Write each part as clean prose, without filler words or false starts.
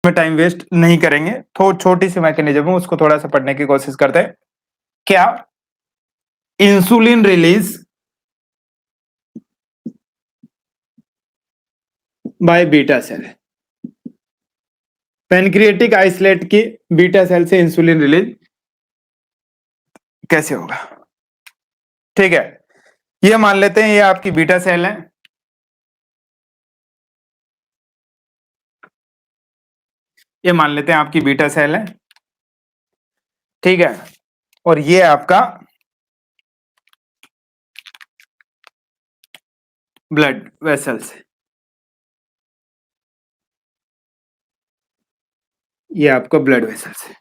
में time waste नहीं करेंगे, तो छोटी सी मैकेनिज्म है उसको थोड़ा सा पढ़ने की कोशिश करते हैं। क्या insulin release by beta cell, pancreatic isolate की बीटा सेल से इंसुलिन रिलीज कैसे होगा? ठीक है, ये मान लेते हैं ये आपकी बीटा सेल है, ये मान लेते हैं आपकी बीटा सेल है, ठीक है, और ये आपका ब्लड वेसल्स है, ये आपका ब्लड वेसल्स है।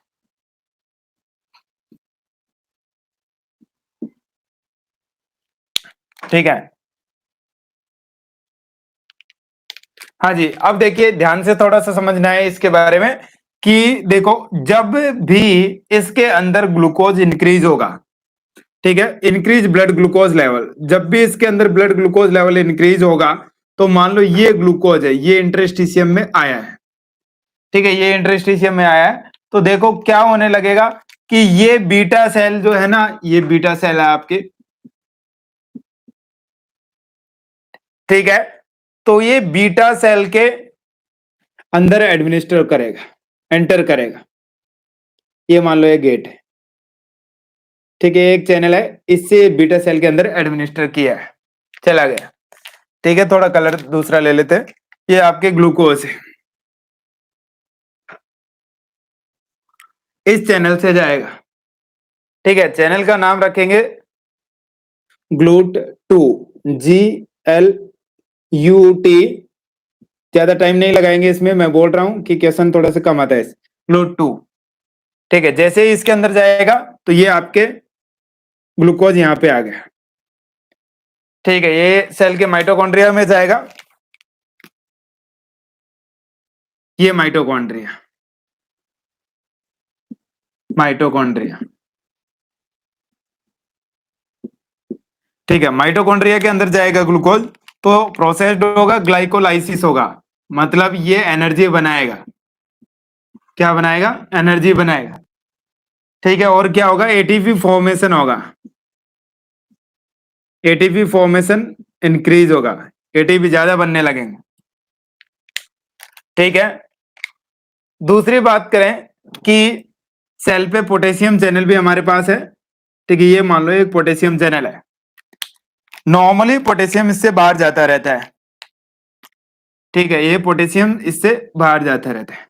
ठीक है, हाँ जी, अब देखिए ध्यान से थोड़ा सा समझना है इसके बारे में कि देखो जब भी इसके अंदर ग्लूकोज इंक्रीज होगा, ठीक है, इंक्रीज ब्लड ग्लूकोज लेवल, जब भी इसके अंदर ब्लड ग्लूकोज लेवल इंक्रीज होगा तो मान लो ये ग्लूकोज है, ये इंटरस्टिशियम में आया है, ठीक है, ये इंटरस्टिशियम में आया है, तो देखो क्या होने लगेगा कि ये बीटा सेल जो है ना, ये बीटा सेल है आपके, ठीक है, तो ये बीटा सेल के अंदर एडमिनिस्टर करेगा, एंटर करेगा, ये मान लो ये गेट है, ठीक है, एक चैनल है, इससे बीटा सेल के अंदर एडमिनिस्टर किया है, चला गया, ठीक है, थोड़ा कलर दूसरा ले लेते हैं, ये आपके ग्लूकोज है, इस चैनल से जाएगा, ठीक है, चैनल का नाम रखेंगे GLUT2, GLUT, ज्यादा टाइम नहीं लगाएंगे इसमें, मैं बोल रहा हूं कि क्वेश्चन थोड़ा सा कम आता है, GLUT2, ठीक है, जैसे ही इसके अंदर जाएगा तो ये आपके ग्लूकोज यहां पे आ गया, ठीक है, ये सेल के माइटोकॉन्ड्रिया में जाएगा, ये माइटोकॉन्ड्रिया, माइटोकॉन्ड्रिया, ठीक है, माइटोकॉन्ड्रिया के अंदर जाएगा ग्लूकोज, तो प्रोसेस्ड होगा, ग्लाइकोलाइसिस होगा, मतलब ये एनर्जी बनाएगा, क्या बनाएगा? एनर्जी बनाएगा, ठीक है, और क्या होगा? एटीपी फॉर्मेशन होगा, एटीपी फॉर्मेशन इंक्रीज होगा, एटीपी ज्यादा बनने लगेंगे, ठीक है। दूसरी बात करें कि सेल पे पोटेशियम चैनल भी हमारे पास है, ठीक है, ये मान लो एक पोटेशियम चैनल है, नॉर्मली पोटेशियम इससे बाहर जाता रहता है, ठीक है, ये पोटेशियम इससे बाहर जाता रहता है,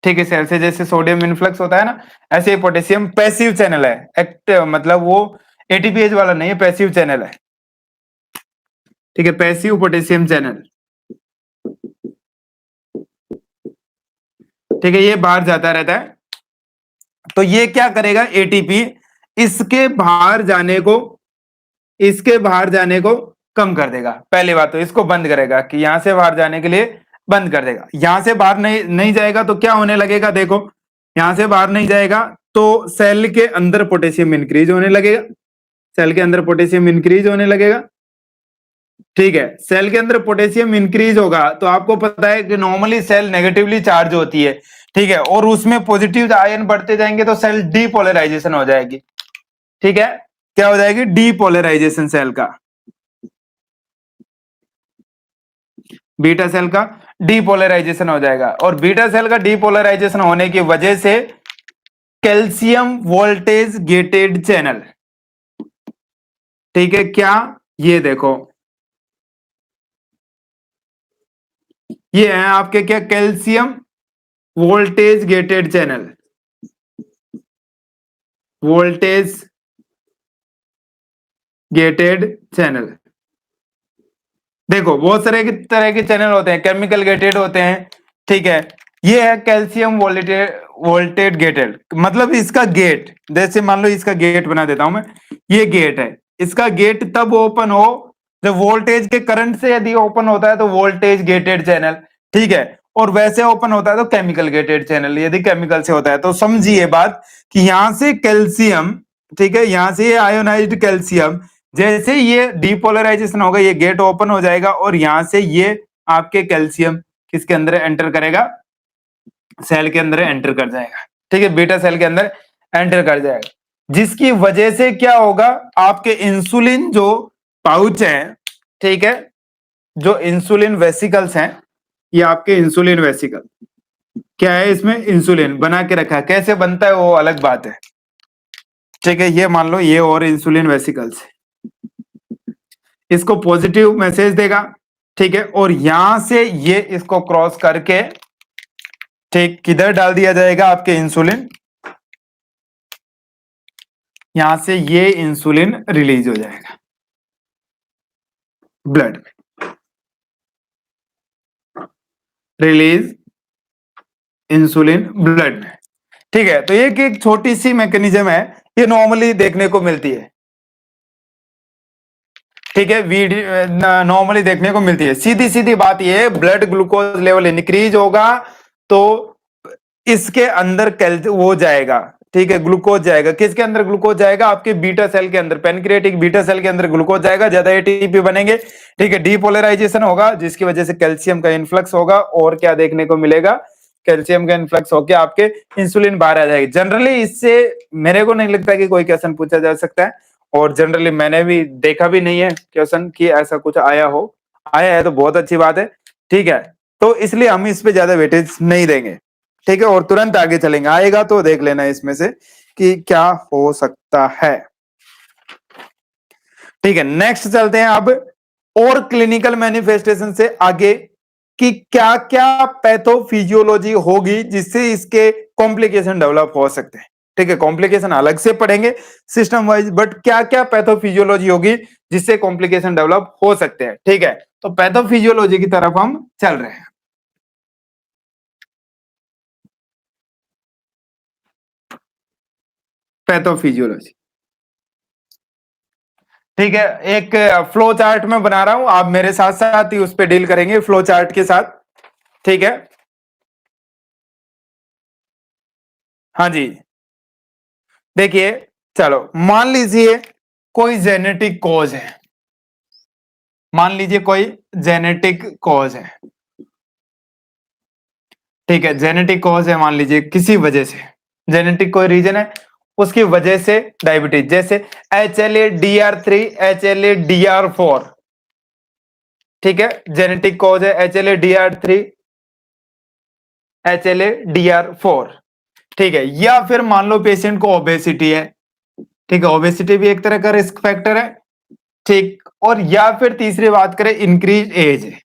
ठीक है, सेल से जैसे सोडियम इनफ्लक्स होता है ना, ऐसे ही पोटेशियम पैसिव चैनल है, एक्टिव मतलब वो एटीपीएच वाला नहीं है, पैसिव चैनल है, ठीक है, पैसिव पोटेशियम चैनल, ठीक है, ये बाहर जाता रहता है, तो ये क्या करेगा? एटीपी इसके बाहर जाने को, इसके बाहर जाने को कम कर देगा, पहली बात तो इसको बंद करेगा कि यहां से बाहर जाने के लिए बंद कर देगा, यहां से बाहर नहीं जाएगा तो क्या होने लगेगा? देखो यहां से बाहर नहीं जाएगा तो सेल के अंदर पोटेशियम इंक्रीज होने लगेगा, सेल के अंदर पोटेशियम इंक्रीज होने लगेगा, ठीक है, सेल के अंदर पोटेशियम इंक्रीज होगा तो आपको पता है कि नॉर्मली सेल नेगेटिवली चार्ज होती है, ठीक है, और उसमें पॉजिटिव आयन बढ़ते जाएंगे तो सेल डीपोलराइजेशन हो जाएगी, ठीक है, क्या हो जाएगी? डीपोलराइजेशन सेल का, बीटा सेल का डीपोलराइजेशन हो जाएगा, और बीटा सेल का डीपोलराइजेशन होने की वजह से कैल्शियम वोल्टेज गेटेड चैनल, ठीक है, क्या? ये देखो ये है आपके क्या? Calcium voltage gated channel, voltage gated channel, देखो बहुत तरह के चैनल होते हैं, केमिकल गेटेड होते हैं, ठीक है, ये है कैल्शियम वोल्टेड गेटेड, मतलब इसका गेट, जैसे मान लो इसका गेट बना देता हूं मैं, ये गेट है, इसका गेट तब ओपन हो जब वोल्टेज के करंट से यदि ओपन होता है तो वोल्टेज गेटेड चैनल, ठीक है, और वैसे ओपन होता है तो केमिकल गेटेड चैनल, यदि केमिकल से होता है तो समझिए बात कि यहां से कैल्शियम ठीक है, यहां से ये आयोनाइज्ड कैल्शियम, जैसे ये डीपोलराइजेशन होगा, ये गेट ओपन हो जाएगा और यहां से ये आपके कैल्शियम किसके अंदर एंटर करेगा, सेल के अंदर एंटर कर जाएगा। ठीक है, बीटा सेल के अंदर एंटर कर जाएगा, जिसकी वजह से क्या होगा, आपके इंसुलिन जो पाउच है, ठीक है, जो इंसुलिन वेसिकल्स हैं, ये आपके इंसुलिन वेसिकल क्या है, इसमें इंसुलिन बना के रखा है, कैसे बनता है वो अलग बात है। ठीक है, ये मान लो ये और इंसुलिन वेसिकल्स, इसको पॉजिटिव मैसेज देगा। ठीक है, और यहां से ये इसको क्रॉस करके ठीक किधर डाल दिया जाएगा, आपके इंसुलिन, यहां से ये इंसुलिन रिलीज हो जाएगा ब्लड में, रिलीज इंसुलिन ब्लड में। ठीक है, तो एक छोटी सी मैकेनिज्म है, ये नॉर्मली देखने को मिलती है। ठीक है, नॉर्मली देखने को मिलती है। सीधी सीधी बात ये है, ब्लड ग्लूकोज लेवल इंक्रीज होगा तो इसके अंदर वो जाएगा। ठीक है, ग्लूकोज जाएगा, किसके अंदर ग्लूकोज जाएगा, आपके बीटा सेल के अंदर, पेनक्रियाटिक बीटा सेल के अंदर ग्लूकोज जाएगा, ज्यादा एटीपी बनेंगे। ठीक है, डीपोलराइजेशन होगा, जिसकी वजह से कैल्शियम का इन्फ्लक्स होगा, और क्या देखने को मिलेगा, कैल्शियम का इन्फ्लक्स होकर आपके इंसुलिन बाहर आ जाएगी। जनरली इससे मेरे को नहीं लगता कि कोई क्वेश्चन पूछा जा सकता है, और जनरली मैंने भी देखा भी नहीं है क्वेश्चन कि ऐसा कुछ आया हो। आया है तो बहुत अच्छी बात है। ठीक है, तो इसलिए हम इस पे ज्यादा वेटेज नहीं देंगे। ठीक है, और तुरंत आगे चलेंगे, आएगा तो देख लेना इसमें से कि क्या हो सकता है। ठीक है, नेक्स्ट चलते हैं अब, और क्लिनिकल मैनिफेस्टेशन से आगे कि क्या क्या पैथोफिजियोलॉजी होगी जिससे इसके कॉम्प्लिकेशन डेवलप हो सकते हैं। ठीक है, कॉम्प्लिकेशन अलग से पढ़ेंगे सिस्टम वाइज, बट क्या क्या पैथोफिजियोलॉजी होगी जिससे कॉम्प्लिकेशन डेवलप हो सकते हैं। ठीक है, तो पैथोफिजियोलॉजी की तरफ हम चल रहे हैं। पैथोफिजियोलॉजी, ठीक है, एक फ्लो चार्ट में बना रहा हूं, आप मेरे साथ साथ ही उस पर डील करेंगे फ्लो चार्ट के साथ। ठीक है, हाँ जी, देखिए, चलो मान लीजिए कोई जेनेटिक कॉज है, मान लीजिए कोई जेनेटिक कॉज है। ठीक है, जेनेटिक कॉज है, मान लीजिए किसी वजह से जेनेटिक कोई रीजन है, उसकी वजह से डायबिटीज, जैसे HLA-DR3 HLA-DR4। ठीक है, जेनेटिक कॉज है HLA-DR3 HLA-DR4। ठीक है, या फिर मान लो पेशेंट को ओबेसिटी है। ठीक है, ओबेसिटी भी एक तरह का रिस्क फैक्टर है। ठीक, और या फिर तीसरी बात करें, इंक्रीज एज है।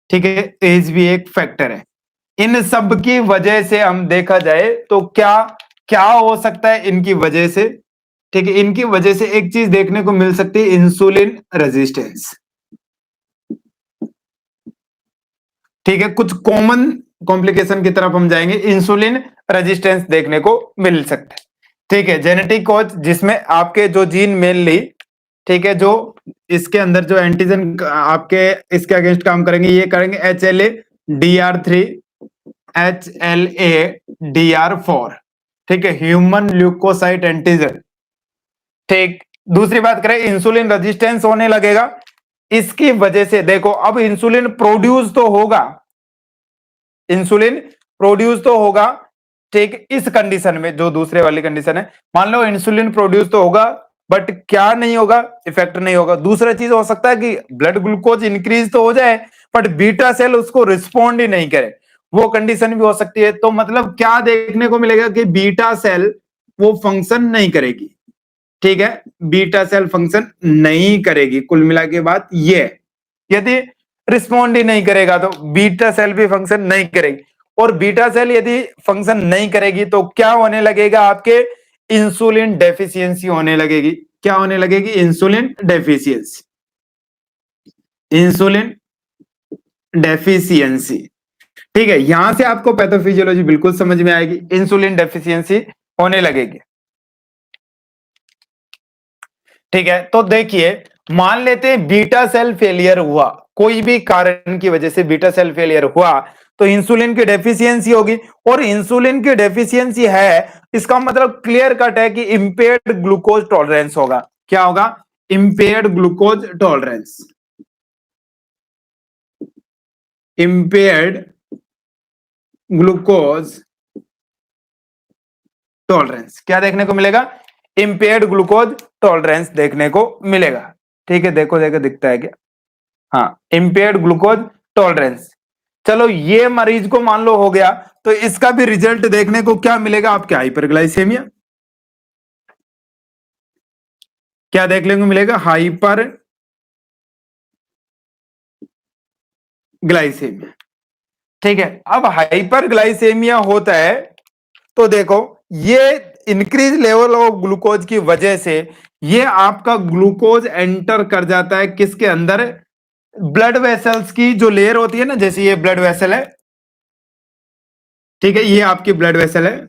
ठीक है, एज भी एक फैक्टर है। इन सब की वजह से हम देखा जाए तो क्या क्या हो सकता है इनकी वजह से। ठीक है, इनकी वजह से एक चीज देखने को मिल सकती है, इंसुलिन रेजिस्टेंस। ठीक है, कुछ कॉमन कॉम्प्लिकेशन की तरफ हम जाएंगे, इंसुलिन रेजिस्टेंस देखने को मिल सकता है। ठीक है, जेनेटिक कॉज जिसमें आपके जो जीन मेनली, ठीक है, जो इसके अंदर जो एंटीजन आपके इसके अगेंस्ट काम करेंगे, ये करेंगे HLA-DR3 HLA-DR4। ठीक है, ह्यूमन ल्यूकोसाइट एंटीजन। ठीक, दूसरी बात करें, इंसुलिन रेजिस्टेंस होने लगेगा, इसकी वजह से देखो, अब इंसुलिन प्रोड्यूस तो होगा, इंसुलिन प्रोड्यूस तो होगा। ठीक, इस कंडीशन में जो दूसरे वाली कंडीशन है, मान लो इंसुलिन प्रोड्यूस तो होगा, बट क्या नहीं होगा, इफेक्ट नहीं होगा। दूसरा चीज हो सकता है कि ब्लड ग्लूकोज इंक्रीज तो हो जाए, बट बीटा सेल उसको रिस्पॉन्ड ही नहीं करे, वो कंडीशन भी हो सकती है। तो मतलब क्या देखने को मिलेगा कि बीटा सेल वो फंक्शन नहीं करेगी। ठीक है, बीटा सेल फंक्शन नहीं करेगी, कुल मिला के बात ये, यदि रिस्पॉन्ड ही नहीं करेगा तो बीटा सेल भी फंक्शन नहीं करेगी, और बीटा सेल यदि फंक्शन नहीं करेगी तो क्या होने लगेगा, आपके इंसुलिन डेफिशिएंसी होने लगेगी। क्या होने लगेगी, इंसुलिन डेफिशिएंसी, इंसुलिन डेफिशिएंसी। ठीक है, यहां से आपको पैथोफिजियोलॉजी बिल्कुल समझ में आएगी, इंसुलिन डेफिशिएंसी होने लगेगी। ठीक है, तो देखिए, मान लेते हैं बीटा सेल फेलियर हुआ, कोई भी कारण की वजह से बीटा सेल फेलियर हुआ, तो इंसुलिन की डेफिशिएंसी होगी, और इंसुलिन की डेफिशिएंसी है, इसका मतलब क्लियर कट है कि इंपेयर्ड ग्लूकोज टॉलरेंस होगा। क्या होगा? Impaired glucose tolerance. Impaired glucose tolerance क्या देखने को मिलेगा? इंपेयर्ड ग्लूकोज टॉलरेंस देखने को मिलेगा। ठीक है, देखो देखो दिखता है क्या? हाँ, इंपेयर्ड ग्लूकोज टॉलरेंस। चलो ये मरीज को मान लो हो गया, तो इसका भी रिजल्ट देखने को क्या मिलेगा आपके? हाइपरग्लाइसेमिया। क्या देखने को मिलेगा? Hyperglycaemia. ठीक है, अब हाइपर ग्लाइसेमिया होता है तो देखो, ये इंक्रीज लेवल ऑफ ग्लूकोज की वजह से ये आपका ग्लूकोज एंटर कर जाता है किसके अंदर? ब्लड वेसल्स की जो लेयर होती है ना, जैसे ये ब्लड वेसल है, ठीक है, ये आपकी ब्लड वेसल है,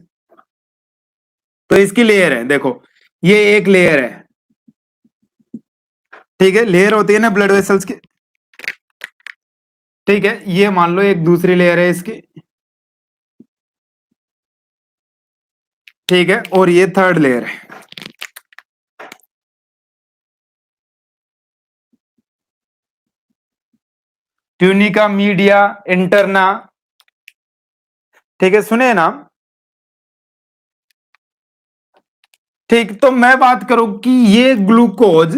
तो इसकी लेयर है, देखो ये एक लेयर है, ठीक है, लेयर होती है ना ब्लड वेसल्स की, ठीक है, ये मान लो एक दूसरी लेयर है इसकी, ठीक है, और ये थर्ड लेयर है। ट्यूनिका मीडिया इंटरना, ठीक है, सुने ना? ठीक, तो मैं बात करूं कि ये ग्लूकोज,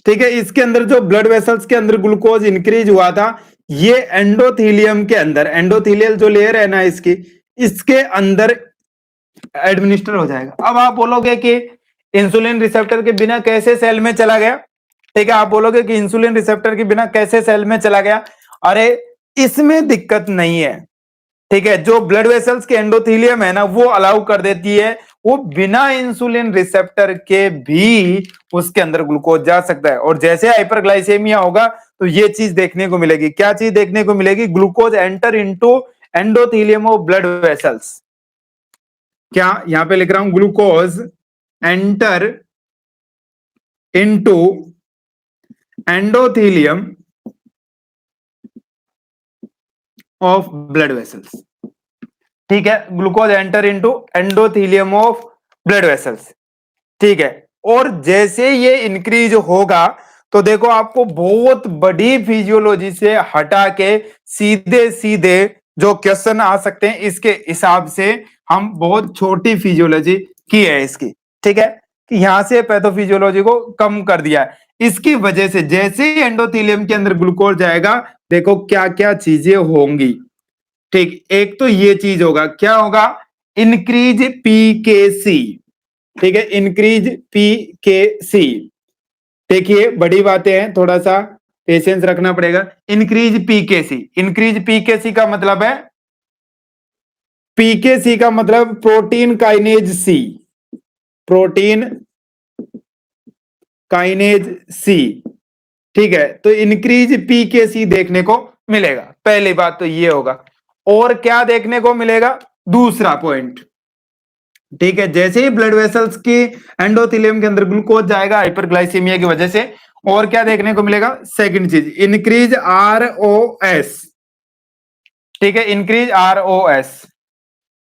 ठीक है, इसके अंदर जो ब्लड वेसल्स के अंदर ग्लूकोज इंक्रीज हुआ था, ये एंडोथीलियम के अंदर, एंडोथीलियल जो लेयर है ना इसकी, इसके अंदर एडमिनिस्टर हो जाएगा। अब आप बोलोगे कि इंसुलिन रिसेप्टर के बिना कैसे सेल में चला गया? ठीक है, आप बोलोगे कि इंसुलिन रिसेप्टर के बिना कैसे सेल में चला गया? अरे इसमें दिक्कत नहीं है, ठीक है, जो ब्लड वेसल्स के एंडोथीलियम है ना, वो अलाउ कर देती है, वो बिना इंसुलिन रिसेप्टर के भी उसके अंदर ग्लूकोज जा सकता है। और जैसे हाइपरग्लाइसेमिया होगा तो ये चीज देखने को मिलेगी। क्या चीज देखने को मिलेगी? Glucose enter into endothelium of blood vessels. क्या यहां पे लिख रहा हूं? Glucose enter into endothelium of blood vessels. ठीक है, glucose enter into endothelium of blood vessels. ठीक है, और जैसे ये इंक्रीज होगा तो देखो आपको बहुत बड़ी फिजियोलॉजी से हटा के सीधे सीधे जो क्वेश्चन आ सकते हैं इसके हिसाब से हम बहुत छोटी फिजियोलॉजी की है इसकी। ठीक है, कि यहां से पैथोफिजियोलॉजी को कम कर दिया है। इसकी वजह से जैसे ही एंडोथीलियम के अंदर ग्लूकोज जाएगा, देखो क्या क्या चीजें होंगी। ठीक, एक तो ये चीज होगा, क्या होगा? Increase PKC. ठीक है, इंक्रीज पी के सी। देखिए बड़ी बातें हैं, थोड़ा सा पेशेंस रखना पड़ेगा। इंक्रीज पीकेसी, इंक्रीज पीकेसी का मतलब है, पीकेसी का मतलब protein kinase C, protein kinase C. ठीक है, तो इंक्रीज पीकेसी देखने को मिलेगा। पहली बात तो ये होगा। और क्या देखने को मिलेगा? दूसरा पॉइंट, ठीक है, जैसे ही ब्लड वेसल्स की एंडोथेलियम के अंदर ग्लूकोज जाएगा हाइपरग्लाइसीमिया की वजह से, और क्या देखने को मिलेगा? सेकंड चीज, इंक्रीज आरओएस। ठीक है, इंक्रीज आरओएस।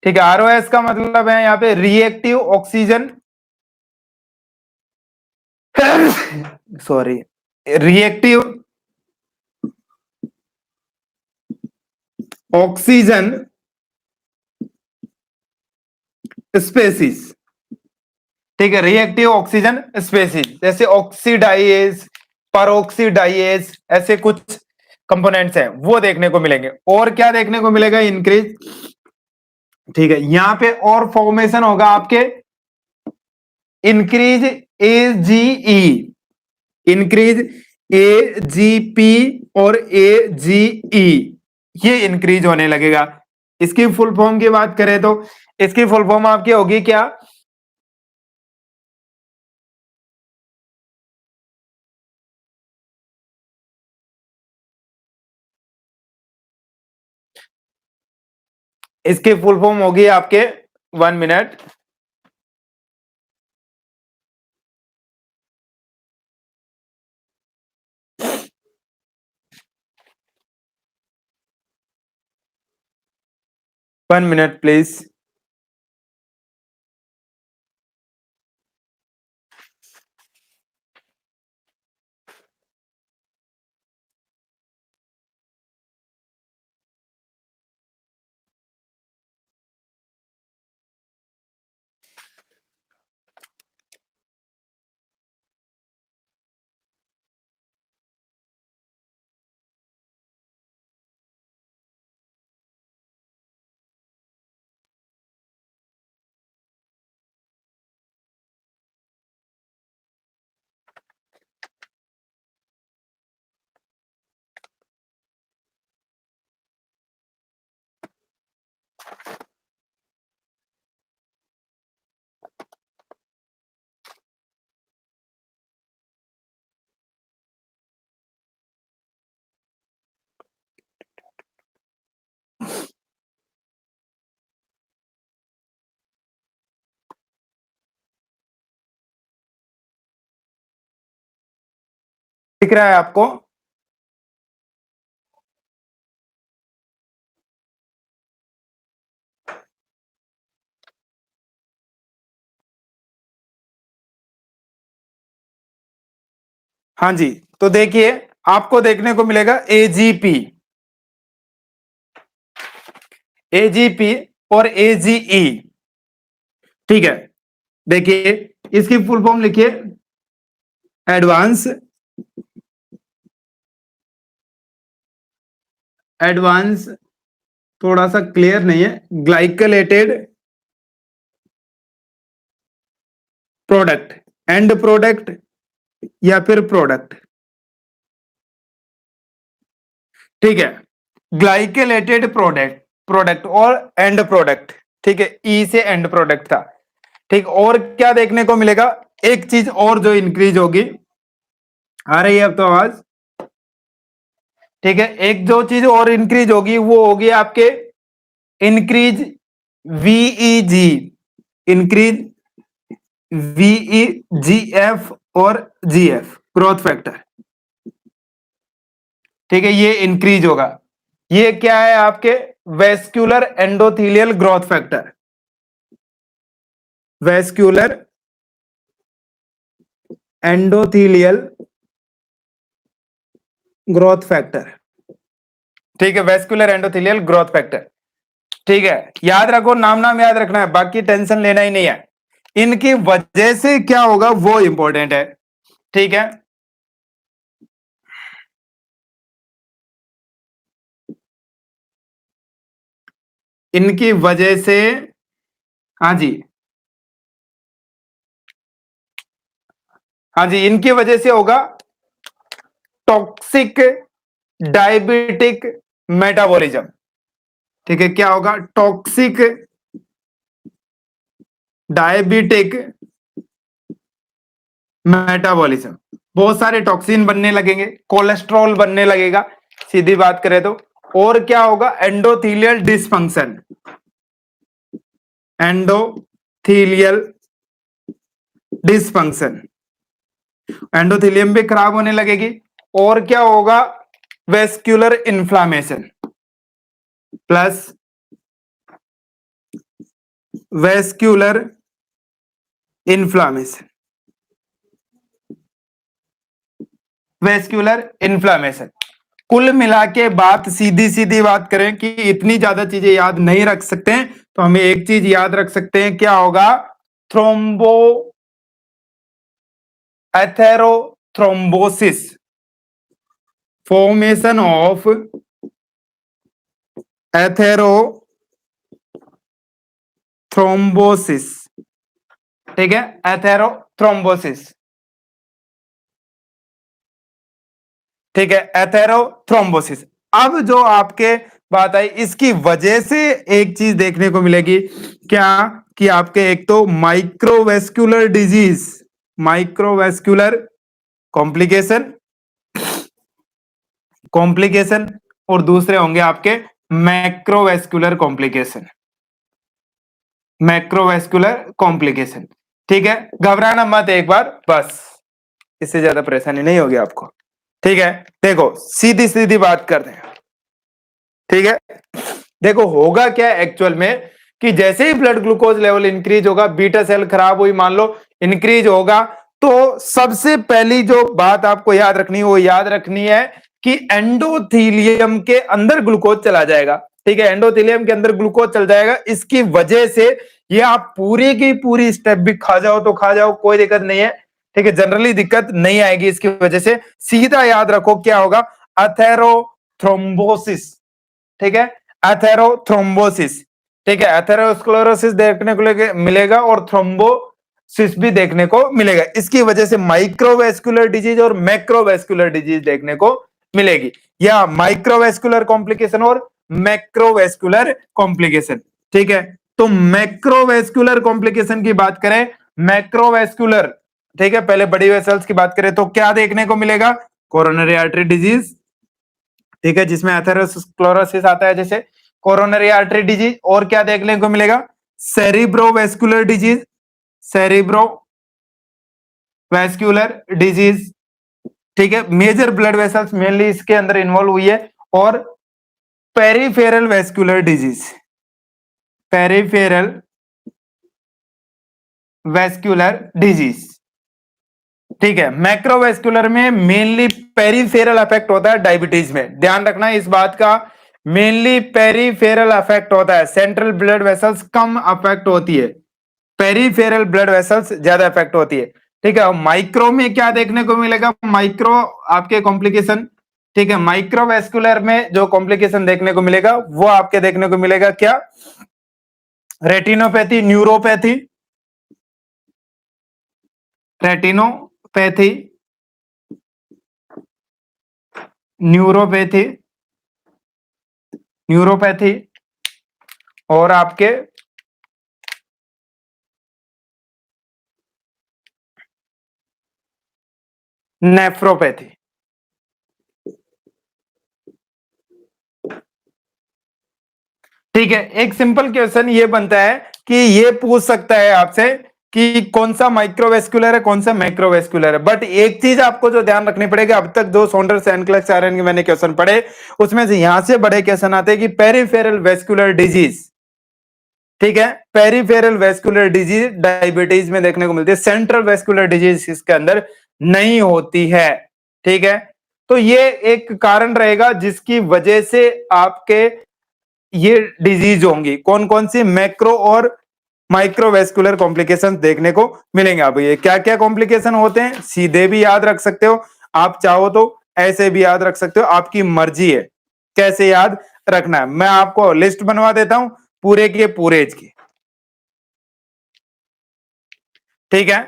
ठीक है, आरओएस का मतलब है यहां पे reactive oxygen, sorry, reactive oxygen species. ठीक है, रिएक्टिव ऑक्सीजन स्पेसीज, जैसे ऑक्सीडाइज, परऑक्सीडाइज, ऐसे कुछ कंपोनेंट्स हैं वो देखने को मिलेंगे। और क्या देखने को मिलेगा? इंक्रीज, ठीक है, यहां पे और फॉर्मेशन होगा आपके इंक्रीज एजीई, इंक्रीज एजीपी और एजीई, ये इंक्रीज होने लगेगा। इसकी फुल फॉर्म की बात करें तो इसकी फुल फॉर्म आपकी होगी क्या? इसकी फुल फॉर्म होगी आपके, 1 मिनट, 1 मिनट प्लीज। दिख रहा है आपको? हाँ जी, तो देखिए आपको देखने को मिलेगा एजीपी, एजीपी और एजीई। ठीक है, देखिए इसकी फुल फॉर्म लिखिए, एडवांस एडवांस थोड़ा सा क्लियर नहीं है, ग्लाइकोलेटेड प्रोडक्ट, एंड प्रोडक्ट या फिर प्रोडक्ट। ठीक है, ग्लाइकोलेटेड प्रोडक्ट, प्रोडक्ट और एंड प्रोडक्ट। ठीक है, ई से एंड प्रोडक्ट था। ठीक, और क्या देखने को मिलेगा, एक चीज और जो इंक्रीज होगी, आ रही है अब तो आवाज? ठीक है, एक जो चीज और इंक्रीज होगी वो होगी आपके इंक्रीज वीईजी, इंक्रीज वीईजीएफ और जीएफ, ग्रोथ फैक्टर। ठीक है, ये इंक्रीज होगा। ये क्या है आपके, vascular endothelial growth factor, vascular endothelial growth factor. ठीक है, वेस्क्यूलर एंडोथीलियल ग्रोथ फैक्टर। ठीक है, याद रखो, नाम नाम याद रखना है, बाकी टेंशन लेना ही नहीं है। इनकी वजह से क्या होगा वो इंपॉर्टेंट है। ठीक है, इनकी वजह से, हाँ जी, हाँ जी, इनकी वजह से होगा टॉक्सिक डायबिटिक मेटाबॉलिज्म। ठीक है, क्या होगा, टॉक्सिक डायबिटिक मेटाबॉलिज्म। बहुत सारे टॉक्सिन बनने लगेंगे, कोलेस्ट्रॉल बनने लगेगा, सीधी बात करें तो। और क्या होगा, endothelial dysfunction, endothelial dysfunction, endothelium भी खराब होने लगेगी। और क्या होगा, vascular inflammation plus vascular inflammation, vascular inflammation. कुल मिला के बात, सीधी सीधी बात करें कि इतनी ज्यादा चीजें याद नहीं रख सकते हैं, तो हमें एक चीज याद रख सकते हैं, क्या होगा, थ्रोम्बो एथेरोथ्रोम्बोसिस, फॉर्मेशन ऑफ एथेरोथ्रोम्बोसिस। ठीक है, एथेरोथ्रोम्बोसिस। ठीक है, एथेरोथ्रोम्बोसिस। अब जो आपके बात आई, इसकी वजह से एक चीज देखने को मिलेगी, क्या, कि आपके एक तो microvascular disease, microvascular complication, complication, और दूसरे होंगे आपके मैक्रोवेस्कुलर कॉम्प्लिकेशन, मैक्रोवेस्कुलर कॉम्प्लिकेशन। ठीक है, घबराना मत एक बार बस, इससे ज्यादा परेशानी नहीं होगी आपको। ठीक है, देखो सीधी सीधी बात करते हैं। ठीक है, देखो होगा क्या एक्चुअल में कि जैसे ही ब्लड ग्लूकोज लेवल इंक्रीज होगा, बीटा सेल खराब हुई मान लो, इंक्रीज होगा, तो सबसे पहली जो बात आपको याद रखनी है वो याद रखनी है कि एंडोथीलियम के अंदर ग्लूकोज चला जाएगा। ठीक है, एंडोथीलियम के अंदर ग्लूकोज चल जाएगा। इसकी वजह से ये आप पूरी की पूरी स्टेप भी खा जाओ तो खा जाओ, कोई दिक्कत नहीं है। ठीक है, जनरली दिक्कत नहीं आएगी इसकी वजह से। सीधा याद रखो क्या होगा, अथेरोथ्रोम्बोसिस। ठीक है, एथेरोथ्रोम्बोसिस। ठीक है, एथेरोस्क्लेरोसिस देखने को मिलेगा और थ्रोम्बोसिस भी देखने को मिलेगा। इसकी वजह से माइक्रोवेस्कुलर डिजीज और मैक्रोवेस्कुलर डिजीज देखने को मिलेगी, या माइक्रोवेस्कुलर कॉम्प्लिकेशन और मैक्रोवेस्कुलर कॉम्प्लिकेशन। ठीक है, तो मैक्रोवेस्कुलर कॉम्प्लिकेशन की बात करें, मैक्रोवेस्कुलर, ठीक है, पहले बड़ी वेसल्स की बात करें तो क्या देखने को मिलेगा, कोरोनरी आर्टरी डिजीज। ठीक है, जिसमें एथेरोस्क्लेरोसिस आता है जैसे कोरोनरी आर्टरी डिजीज, और क्या देखने को मिलेगा, सेरिब्रोवेस्कुलर डिजीज, सेरिब्रोवेस्कुलर डिजीज। ठीक है, मेजर ब्लड वेसल्स मेनली इसके अंदर इन्वॉल्व हुई है, और peripheral vascular disease, peripheral vascular disease. ठीक है, मैक्रोवेस्कुलर में मेनली पेरिफेरल अफेक्ट होता है डायबिटीज में, ध्यान रखना इस बात का, मेनली पेरिफेरल अफेक्ट होता है, सेंट्रल ब्लड वेसल्स कम अफेक्ट होती है, पेरिफेरल ब्लड वेसल्स ज्यादा अफेक्ट होती है। ठीक है, माइक्रो में क्या देखने को मिलेगा, माइक्रो आपके कॉम्प्लिकेशन। ठीक है, माइक्रोवेस्कुलर में जो कॉम्प्लिकेशन देखने को मिलेगा वो आपके देखने को मिलेगा क्या, retinopathy, neuropathy, retinopathy, neuropathy, neuropathy, और आपके नेफ्रोपैथी। ठीक है, एक सिंपल क्वेश्चन ये बनता है कि ये पूछ सकता है आपसे कि कौन सा माइक्रोवेस्कुलर है कौन सा मैक्रोवेस्कुलर है, बट एक चीज आपको जो ध्यान रखनी पड़ेगी, अब तक जो सॉन्डर्स एंड क्लर्क आर्यन के मैंने क्वेश्चन पढ़े उसमें से यहां से बड़े क्वेश्चन आते हैं कि पेरिफेरल वेस्कुलर डिजीज। ठीक है, पेरिफेरल वेस्कुलर डिजीज डायबिटीज में देखने को मिलती है, सेंट्रल वेस्कुलर डिजीज इसके अंदर नहीं होती है। ठीक है, तो ये एक कारण रहेगा जिसकी वजह से आपके ये डिजीज होंगी, कौन कौन सी, मैक्रो और माइक्रोवेस्कुलर कॉम्प्लिकेशंस देखने को मिलेंगे। अब ये क्या क्या कॉम्प्लिकेशन होते हैं सीधे भी याद रख सकते हो, आप चाहो तो ऐसे भी याद रख सकते हो, आपकी मर्जी है कैसे याद रखना है। मैं आपको लिस्ट बनवा देता हूं पूरे के पूरे एज की। ठीक है,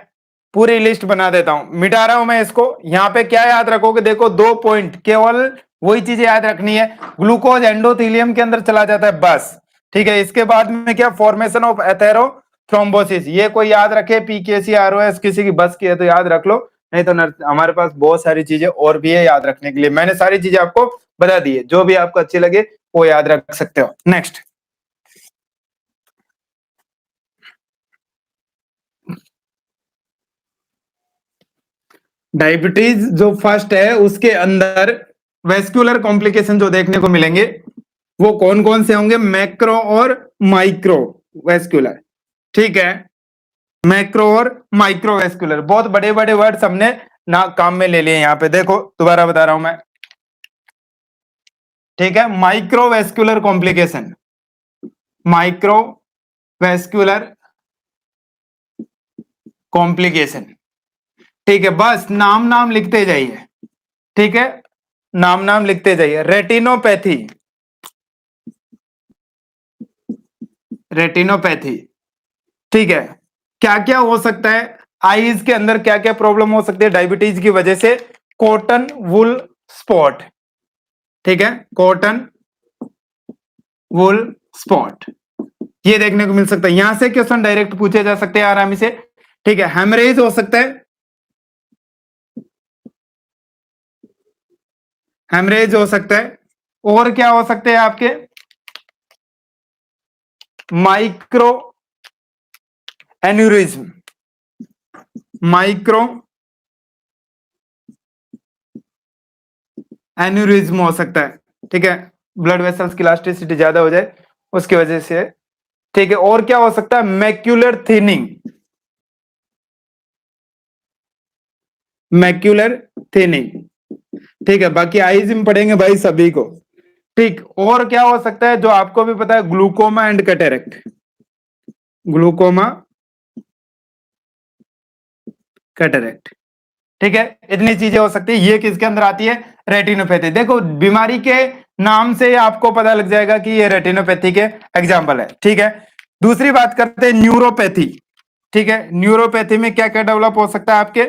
पूरी लिस्ट बना देता हूं, मिटा रहा हूं मैं इसको। यहां पे क्या याद रखोगे, देखो 2 पॉइंट, केवल वही चीजें याद रखनी है, ग्लूकोज एंडोथीलियम के अंदर चला जाता है बस। ठीक है, इसके बाद में क्या, फॉर्मेशन ऑफ एथेरोथ्रोम्बोसिस, ये कोई याद रखे, पीकेसी आरओएस किसी की बस की है तो याद रख लो, नहीं तो हमारे पास बहुत सारी चीजें और भी है याद रखने के लिए, मैंने सारी चीजें आपको बता दी है, जो भी आपको अच्छी लगे वो याद रख सकते हो। नेक्स्ट, डायबिटीज जो फर्स्ट है उसके अंदर वेस्कुलर कॉम्प्लिकेशन जो देखने को मिलेंगे वो कौन कौन से होंगे, मैक्रो और माइक्रो वेस्कुलर। ठीक है, मैक्रो और माइक्रो वेस्कुलर, बहुत बड़े बड़े वर्ड्स हमने ना काम में ले लिए यहां पे, देखो दोबारा बता रहा हूं मैं। ठीक है, micro vascular complication, micro vascular complication. ठीक है, बस नाम नाम लिखते जाइए। ठीक है, नाम नाम लिखते जाइए, रेटिनोपैथी, रेटिनोपैथी। ठीक है, क्या क्या हो सकता है आईज के अंदर, क्या क्या प्रॉब्लम हो सकती है डायबिटीज की वजह से, कॉटन वुल स्पॉट। ठीक है, कॉटन वुल स्पॉट ये देखने को मिल सकता है, यहां से क्वेश्चन डायरेक्ट पूछे जा सकते हैं आरामी से। ठीक है, हेमरेज हो सकता है, हेमरेज हो सकता है, और क्या हो सकते हैं आपके, माइक्रो एन्यूरिज्म, माइक्रो एन्यूरिज्म हो सकता है। ठीक है, ब्लड वेसल्स की इलास्टिसिटी ज्यादा हो जाए उसकी वजह से। ठीक है, और क्या हो सकता है? Macular thinning, macular thinning. ठीक है, बाकी आईज में पढ़ेंगे भाई सभी को। ठीक, और क्या हो सकता है जो आपको भी पता है? Glaucoma and cataract, glaucoma cataract. ठीक है, इतनी चीजें हो सकती है। ये किसके अंदर आती है? रेटिनोपैथी। देखो बीमारी के नाम से आपको पता लग जाएगा कि ये रेटिनोपैथी के एग्जाम्पल है। ठीक है, दूसरी बात करते हैं न्यूरोपैथी। ठीक है, न्यूरोपैथी में क्या क्या डेवलप हो सकता है आपके?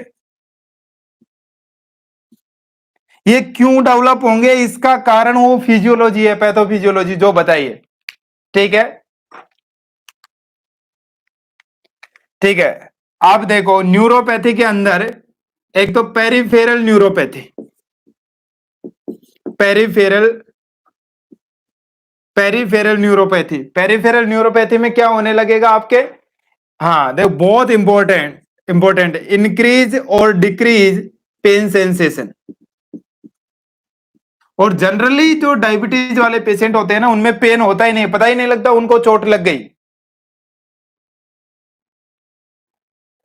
ये क्यों डेवलप होंगे, इसका कारण वो फिजियोलॉजी है, पैथोफिजियोलॉजी जो बताइए। ठीक है, ठीक है। आप देखो न्यूरोपैथी के अंदर एक तो peripheral neuropathy, peripheral peripheral neuropathy, peripheral neuropathy में क्या होने लगेगा आपके? हाँ देखो, बहुत इंपॉर्टेंट, इंपॉर्टेंट, इंक्रीज और डिक्रीज पेन सेंसेशन। और जनरली जो डायबिटीज वाले पेशेंट होते हैं ना, उनमें पेन होता ही नहीं, पता ही नहीं लगता उनको चोट लग गई।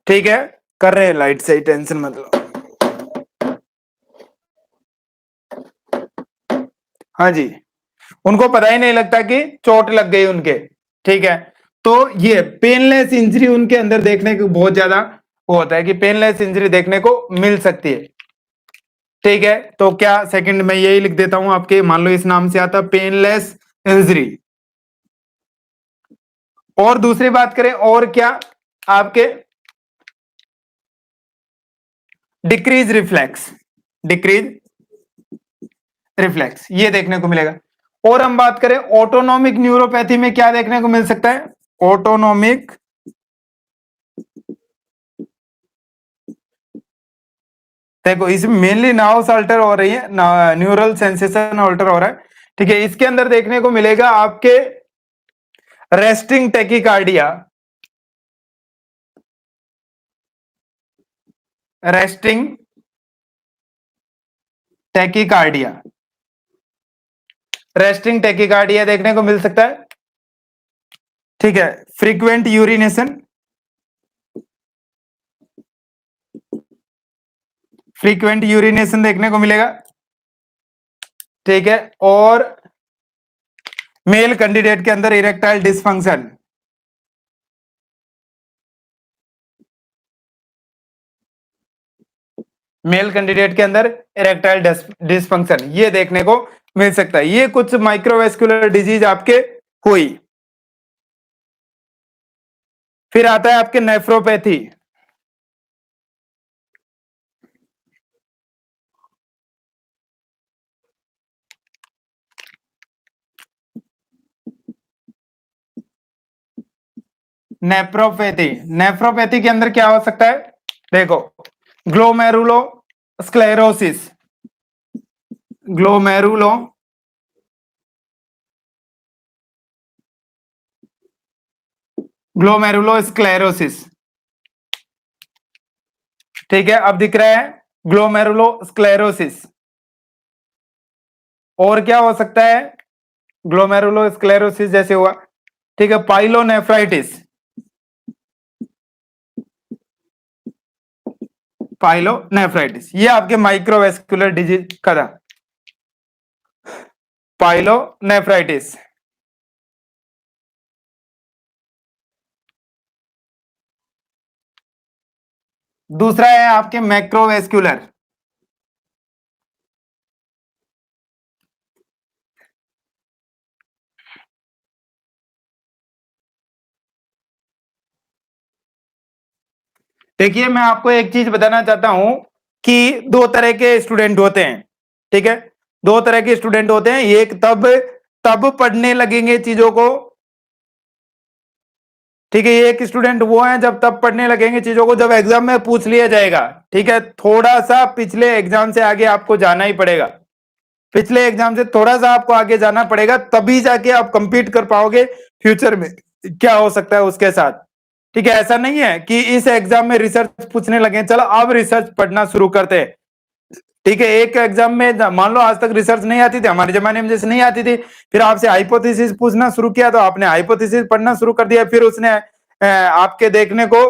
ठीक है, कर रहे हैं लाइट से ही, टेंशन मत लो। हाँ जी, उनको पता ही नहीं लगता कि चोट लग गई उनके। ठीक है, तो ये पेनलेस इंजरी उनके अंदर देखने को बहुत ज्यादा वो होता है कि पेनलेस इंजरी देखने को मिल सकती है। ठीक है, तो क्या सेकंड में यही लिख देता हूं आपके, मान लो इस नाम से आता पेनलेस इंजरी। और दूसरी बात करें और क्या आपके? डिक्रीज रिफ्लेक्स, डिक्रीज रिफ्लेक्स ये देखने को मिलेगा। और हम बात करें ऑटोनॉमिक न्यूरोपैथी में क्या देखने को मिल सकता है? ऑटोनॉमिक, देखो इसमें मेनली नाउस अल्टर हो रही है, न्यूरल सेंसेशन अल्टर हो रहा है। ठीक है, इसके अंदर देखने को मिलेगा आपके resting tachycardia, resting tachycardia, resting tachycardia देखने को मिल सकता है। ठीक है, फ्रीक्वेंट यूरिनेशन, फ्रीक्वेंट यूरिनेशन देखने को मिलेगा। ठीक है, और मेल कैंडिडेट के अंदर इरेक्टाइल डिसफंक्शन, मेल कैंडिडेट के अंदर इरेक्टाइल डिसफंक्शन ये देखने को मिल सकता है। ये कुछ माइक्रोवेस्कुलर डिजीज आपके हुई। फिर आता है आपके नेफ्रोपैथी। नेफ्रोपैथी, नेफ्रोपैथी के अंदर क्या हो सकता है? देखो glomerulo sclerosis, glomerulo glomerulo sclerosis. ठीक है, अब दिख रहा है ग्लोमेरुलो स्क्लेरोसिस। और क्या हो सकता है? ग्लोमेरुलो स्क्लेरोसिस जैसे हुआ। ठीक है, पाइलोनेफ्राइटिस, पाइलोनेफ्राइटिस ये आपके माइक्रोवेस्कुलर डिजीज का था, पाइलोनेफ्राइटिस। दूसरा है आपके मैक्रोवेस्कुलर, देखिए मैं आपको एक चीज बताना चाहता हूं कि दो तरह के स्टूडेंट होते हैं। ठीक है, दो तरह के स्टूडेंट होते हैं, एक तब तब पढ़ने लगेंगे चीजों को। ठीक है, एक स्टूडेंट वो है जब तब पढ़ने लगेंगे चीजों को जब एग्जाम में पूछ लिया जाएगा। ठीक है, थोड़ा सा पिछले एग्जाम से आगे आपको जाना ही पड़ेगा, पिछले एग्जाम से थोड़ा सा आपको आगे जाना पड़ेगा, तभी जाके आप कंपीट कर पाओगे फ्यूचर में क्या हो सकता है उसके साथ। ठीक है, ऐसा नहीं है कि इस एग्जाम में रिसर्च पूछने लगे चलो अब रिसर्च पढ़ना शुरू करते हैं, ठीक है, एक एग्जाम में मान लो आज तक रिसर्च नहीं आती थी, हमारे जमाने में जैसे नहीं आती थी, फिर आपसे हाइपोथेसिस पूछना शुरू किया तो आपने हाइपोथेसिस पढ़ना शुरू कर दिया, फिर उसने आपके देखने को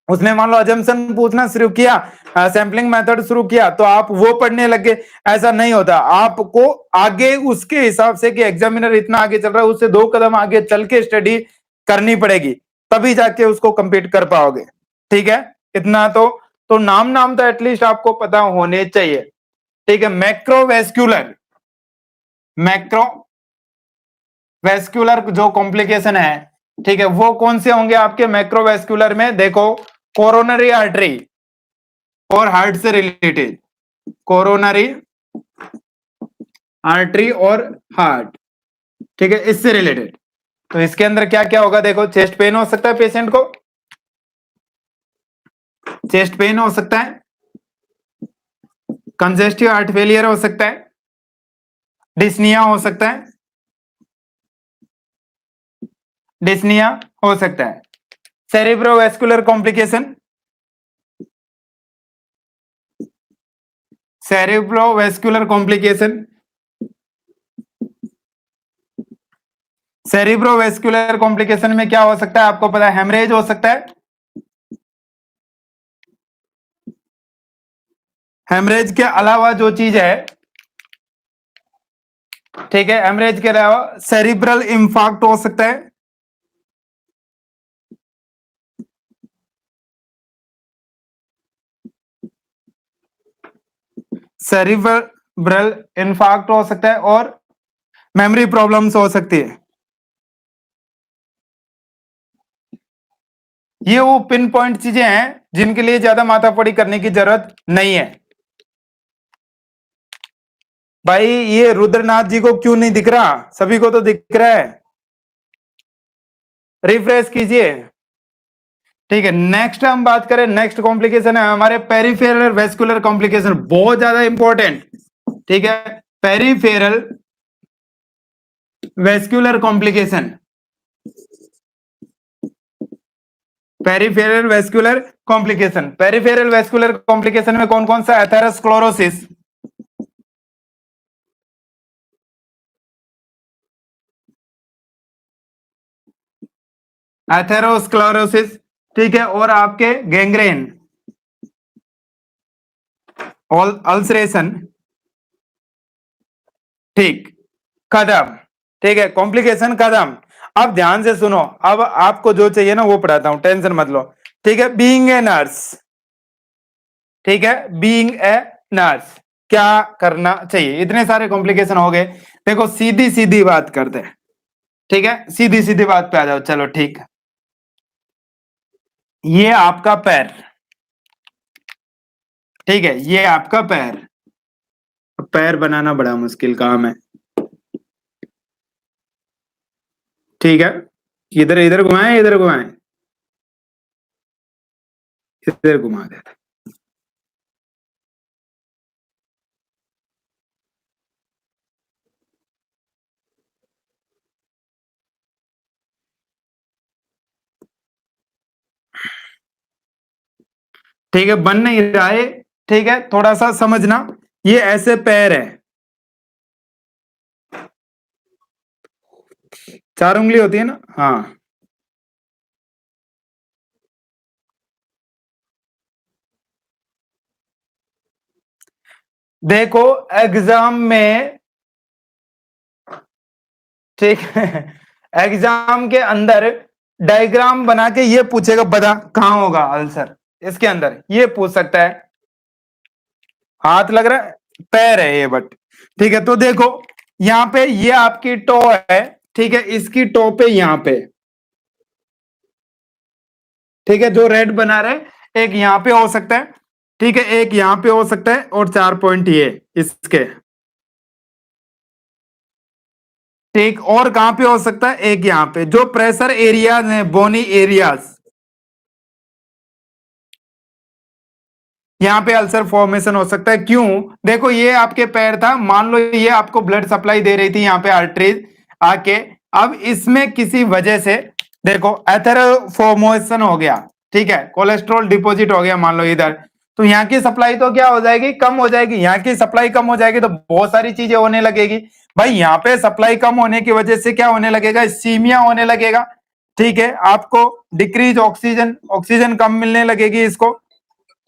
उसने मान लो अजम्पशन पूछना शुरू किया, सैंपलिंग मेथड शुरू किया, तो आप वो पढ़ने लगे। ऐसा नहीं होता, आपको आगे उसके हिसाब से कि एग्जामिनर इतना आगे चल रहा है, उससे 2 कदम आगे चल के स्टडी करनी पड़ेगी, तभी जाके उसको कंप्लीट कर पाओगे। ठीक है, इतना तो नाम तो एटलीस्ट आपको पता होने चाहिए। ठीक है, मैक्रोवेस्क्यूलर जो कॉम्प्लिकेशन है, ठीक है, वो कौन से होंगे आपके मैक्रोवेस्क्यूलर में? देखो, कोरोनरी आर्टरी और हार्ट से रिलेटेड, कोरोनरी आर्टरी और हार्ट, ठीक है, इससे रिलेटेड। तो इसके अंदर क्या क्या होगा? देखो, चेस्ट पेन हो सकता है पेशेंट को, चेस्ट पेन हो सकता है, कंजेस्टिव हार्ट फेलियर हो सकता है, डिस्निया हो सकता है, डिस्निया हो सकता है, cerebrovascular complication, cerebrovascular complication, cerebrovascular complication में क्या हो सकता है आपको पता है? हेमरेज हो सकता है, हेमरेज के अलावा जो चीज है, ठीक है, हेमरेज के अलावा सेरिब्रल इंफाक्ट हो सकता है, सेरिब्रल इंफाक्ट हो सकता है, और मेमोरी प्रॉब्लम्स हो सकती है। ये वो पिन पॉइंट चीजें हैं जिनके लिए ज्यादा माथापड़ी करने की जरूरत नहीं है। भाई, ये रुद्रनाथ जी को क्यों नहीं दिख रहा? सभी को तो दिख रहा है, रिफ्रेश कीजिए। ठीक है, नेक्स्ट हम बात करें, नेक्स्ट कॉम्प्लिकेशन है हमारे पेरिफेरल वेस्कुलर कॉम्प्लिकेशन, बहुत ज्यादा इंपॉर्टेंट। ठीक है, peripheral vascular complication, peripheral vascular complication, peripheral vascular complication में कौन कौन सा? एथेरोस्क्लेरोसिस, एथेरोस्क्लेरोसिस, ठीक है, और आपके गैंग्रेन, अल्सरेशन, ठीक, कदम, ठीक है, कॉम्प्लिकेशन कदम। अब ध्यान से सुनो, अब आपको जो चाहिए ना वो पढ़ाता हूं, टेंशन मत लो। ठीक है, बीइंग ए नर्स, ठीक है, बीइंग ए नर्स क्या करना चाहिए? इतने सारे कॉम्प्लिकेशन हो गए। देखो, सीधी सीधी बात करते हैं, ठीक है, सीधी सीधी बात पे आ जाओ। चलो ठीक, ये आपका पैर, ठीक है, ये आपका पैर, पैर बनाना बड़ा मुश्किल काम है। ठीक है, इधर इधर घुमाए, इधर घुमाए, इधर घुमा देते। ठीक है, बन नहीं रहा है, ठीक है, थोड़ा सा समझना। ये ऐसे पैर है, 4 उंगली होती है ना, हाँ। देखो, एग्जाम में, ठीक है, एग्जाम के अंदर डायग्राम बना के ये पूछेगा, बता कहां होगा अल्सर इसके अंदर, ये पूछ सकता है। हाथ लग रहा है, पैर है ये, बट ठीक है। तो देखो, यहां पे ये आपकी टो है, ठीक है, इसकी टो पे यहां पे, ठीक है, जो रेड बना रहे, एक यहां पे हो सकता है, ठीक है, एक यहां पे हो सकता है, और 4 पॉइंट ये इसके, ठीक, और कहां पे हो सकता है? एक यहां पे, जो प्रेशर एरियाज हैं, बोनी एरियाज, यहां पे अल्सर फॉर्मेशन हो सकता है। क्यों? देखो, ये आपके पैर था, मान लो ये आपको ब्लड सप्लाई दे रही थी यहां पे आर्टरीज आके, अब इसमें किसी वजह से देखो एथेरोफॉर्मेशन हो गया, ठीक है, कोलेस्ट्रॉल डिपॉजिट हो गया मान लो इधर, तो यहाँ की सप्लाई तो क्या हो जाएगी, कम हो जाएगी। यहाँ की सप्लाई कम हो जाएगी तो बहुत सारी चीजें होने लगेगी भाई। यहाँ पे सप्लाई कम होने की वजह से क्या होने लगेगा, सीमिया होने लगेगा। ठीक है, आपको डिक्रीज ऑक्सीजन, ऑक्सीजन कम मिलने लगेगी इसको।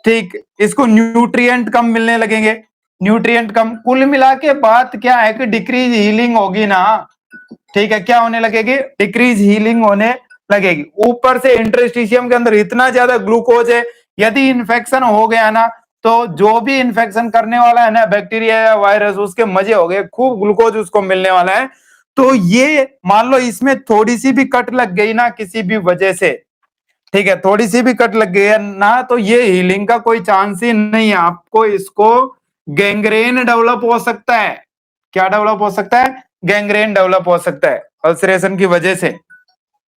ठीक, इसको न्यूट्रिएंट कम मिलने लगेंगे, न्यूट्रिएंट कम। कुल मिला के बात क्या है कि डिक्रीज हीलिंग होगी ना। ठीक है, क्या होने लगेगी, डिक्रीज हीलिंग होने लगेगी। ऊपर से इंटरस्टिशियम के अंदर इतना ज्यादा ग्लूकोज है, यदि इन्फेक्शन हो गया ना तो जो भी इन्फेक्शन करने वाला है ना, बैक्टीरिया या वायरस, उसके मजे हो गए, खूब ग्लूकोज उसको मिलने वाला है। तो ये मान लो इसमें थोड़ी सी भी कट लग गई ना किसी भी वजह से, ठीक है, थोड़ी सी भी कट लग गई है ना, तो ये हीलिंग का कोई चांस ही नहीं है। आपको इसको गैंग्रेन डेवलप हो सकता है। क्या डेवलप हो सकता है, गैंग्रेन डेवलप हो सकता है अल्सरेशन की वजह से।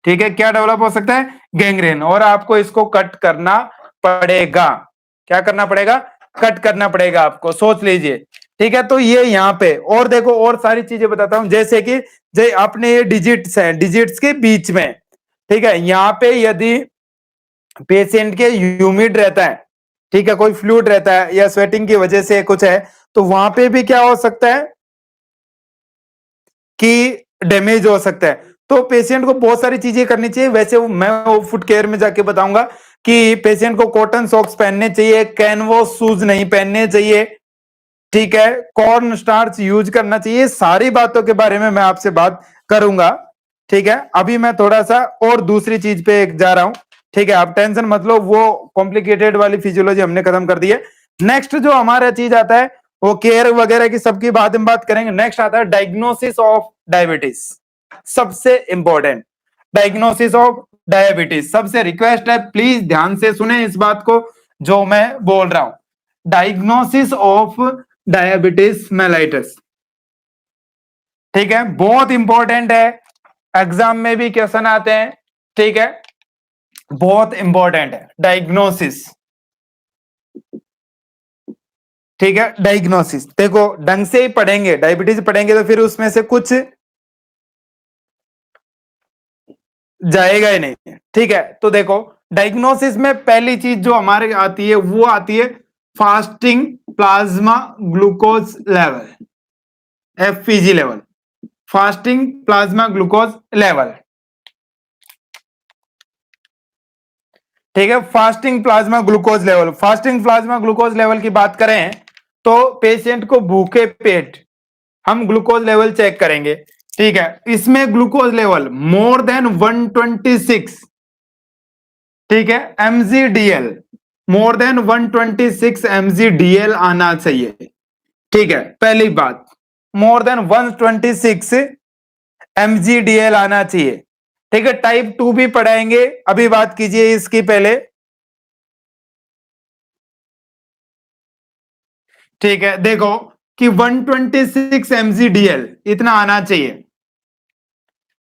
ठीक है, क्या डेवलप हो सकता है, गैंग्रेन। और आपको इसको कट करना पड़ेगा। क्या करना पड़ेगा, कट करना पड़ेगा आपको, सोच लीजिए। ठीक है, तो ये यहाँ पे और देखो और सारी चीजें बताता हूं, जैसे कि अपने ये डिजिट्स हैं, डिजिट्स के बीच में, ठीक है, यहाँ पे यदि पेशेंट के ह्यूमिड रहता है, ठीक है, कोई फ्लूइड रहता है या स्वेटिंग की वजह से कुछ है, तो वहां पे भी क्या हो सकता है कि डैमेज हो सकता है। तो पेशेंट को बहुत सारी चीजें करनी चाहिए। वैसे मैं वो फुट केयर में जाके बताऊंगा कि पेशेंट को कॉटन सॉक्स पहनने चाहिए, कैनवस शूज नहीं पहनने चाहिए। ठीक है, कॉर्न स्टार्च यूज करना चाहिए। सारी बातों के बारे में मैं आपसे बात करूंगा। ठीक है, अभी मैं थोड़ा सा और दूसरी चीज पे जा रहा हूं। ठीक है, आप टेंशन मत लो, वो कॉम्प्लिकेटेड वाली फिजियोलॉजी हमने खत्म कर दी है। नेक्स्ट जो हमारा चीज आता है वो केयर वगैरह की सबकी बाद में बात करेंगे। नेक्स्ट आता है डायग्नोसिस ऑफ डायबिटीज, सबसे इंपॉर्टेंट। डायग्नोसिस ऑफ डायबिटीज सबसे रिक्वेस्ट है, प्लीज ध्यान से सुने इस बात को जो मैं बोल रहा हूं। डायग्नोसिस ऑफ डायबिटीज मेलाइटस, ठीक है, बहुत इंपॉर्टेंट है, एग्जाम में भी क्वेश्चन आते हैं। ठीक है, बहुत इंपॉर्टेंट है डायग्नोसिस। ठीक है, डायग्नोसिस देखो ढंग से ही पढ़ेंगे, डायबिटीज पढ़ेंगे तो फिर उसमें से कुछ जाएगा ही नहीं। ठीक है, तो देखो डायग्नोसिस में पहली चीज जो हमारे आती है वो आती है fasting plasma glucose level, FPG level, fasting plasma glucose level. ठीक है, fasting plasma glucose level. Fasting plasma glucose level की बात करें तो पेशेंट को भूखे पेट हम ग्लूकोज लेवल चेक करेंगे। ठीक है, इसमें ग्लूकोज लेवल मोर देन 126, ठीक है, mgdl, मोर देन 126 mgdl आना चाहिए। ठीक है, पहली बात मोर देन 126 mgdl आना चाहिए। ठीक है, टाइप 2 भी पढ़ाएंगे, अभी बात कीजिए इसकी पहले। ठीक है, देखो कि 126 mgdl इतना आना चाहिए।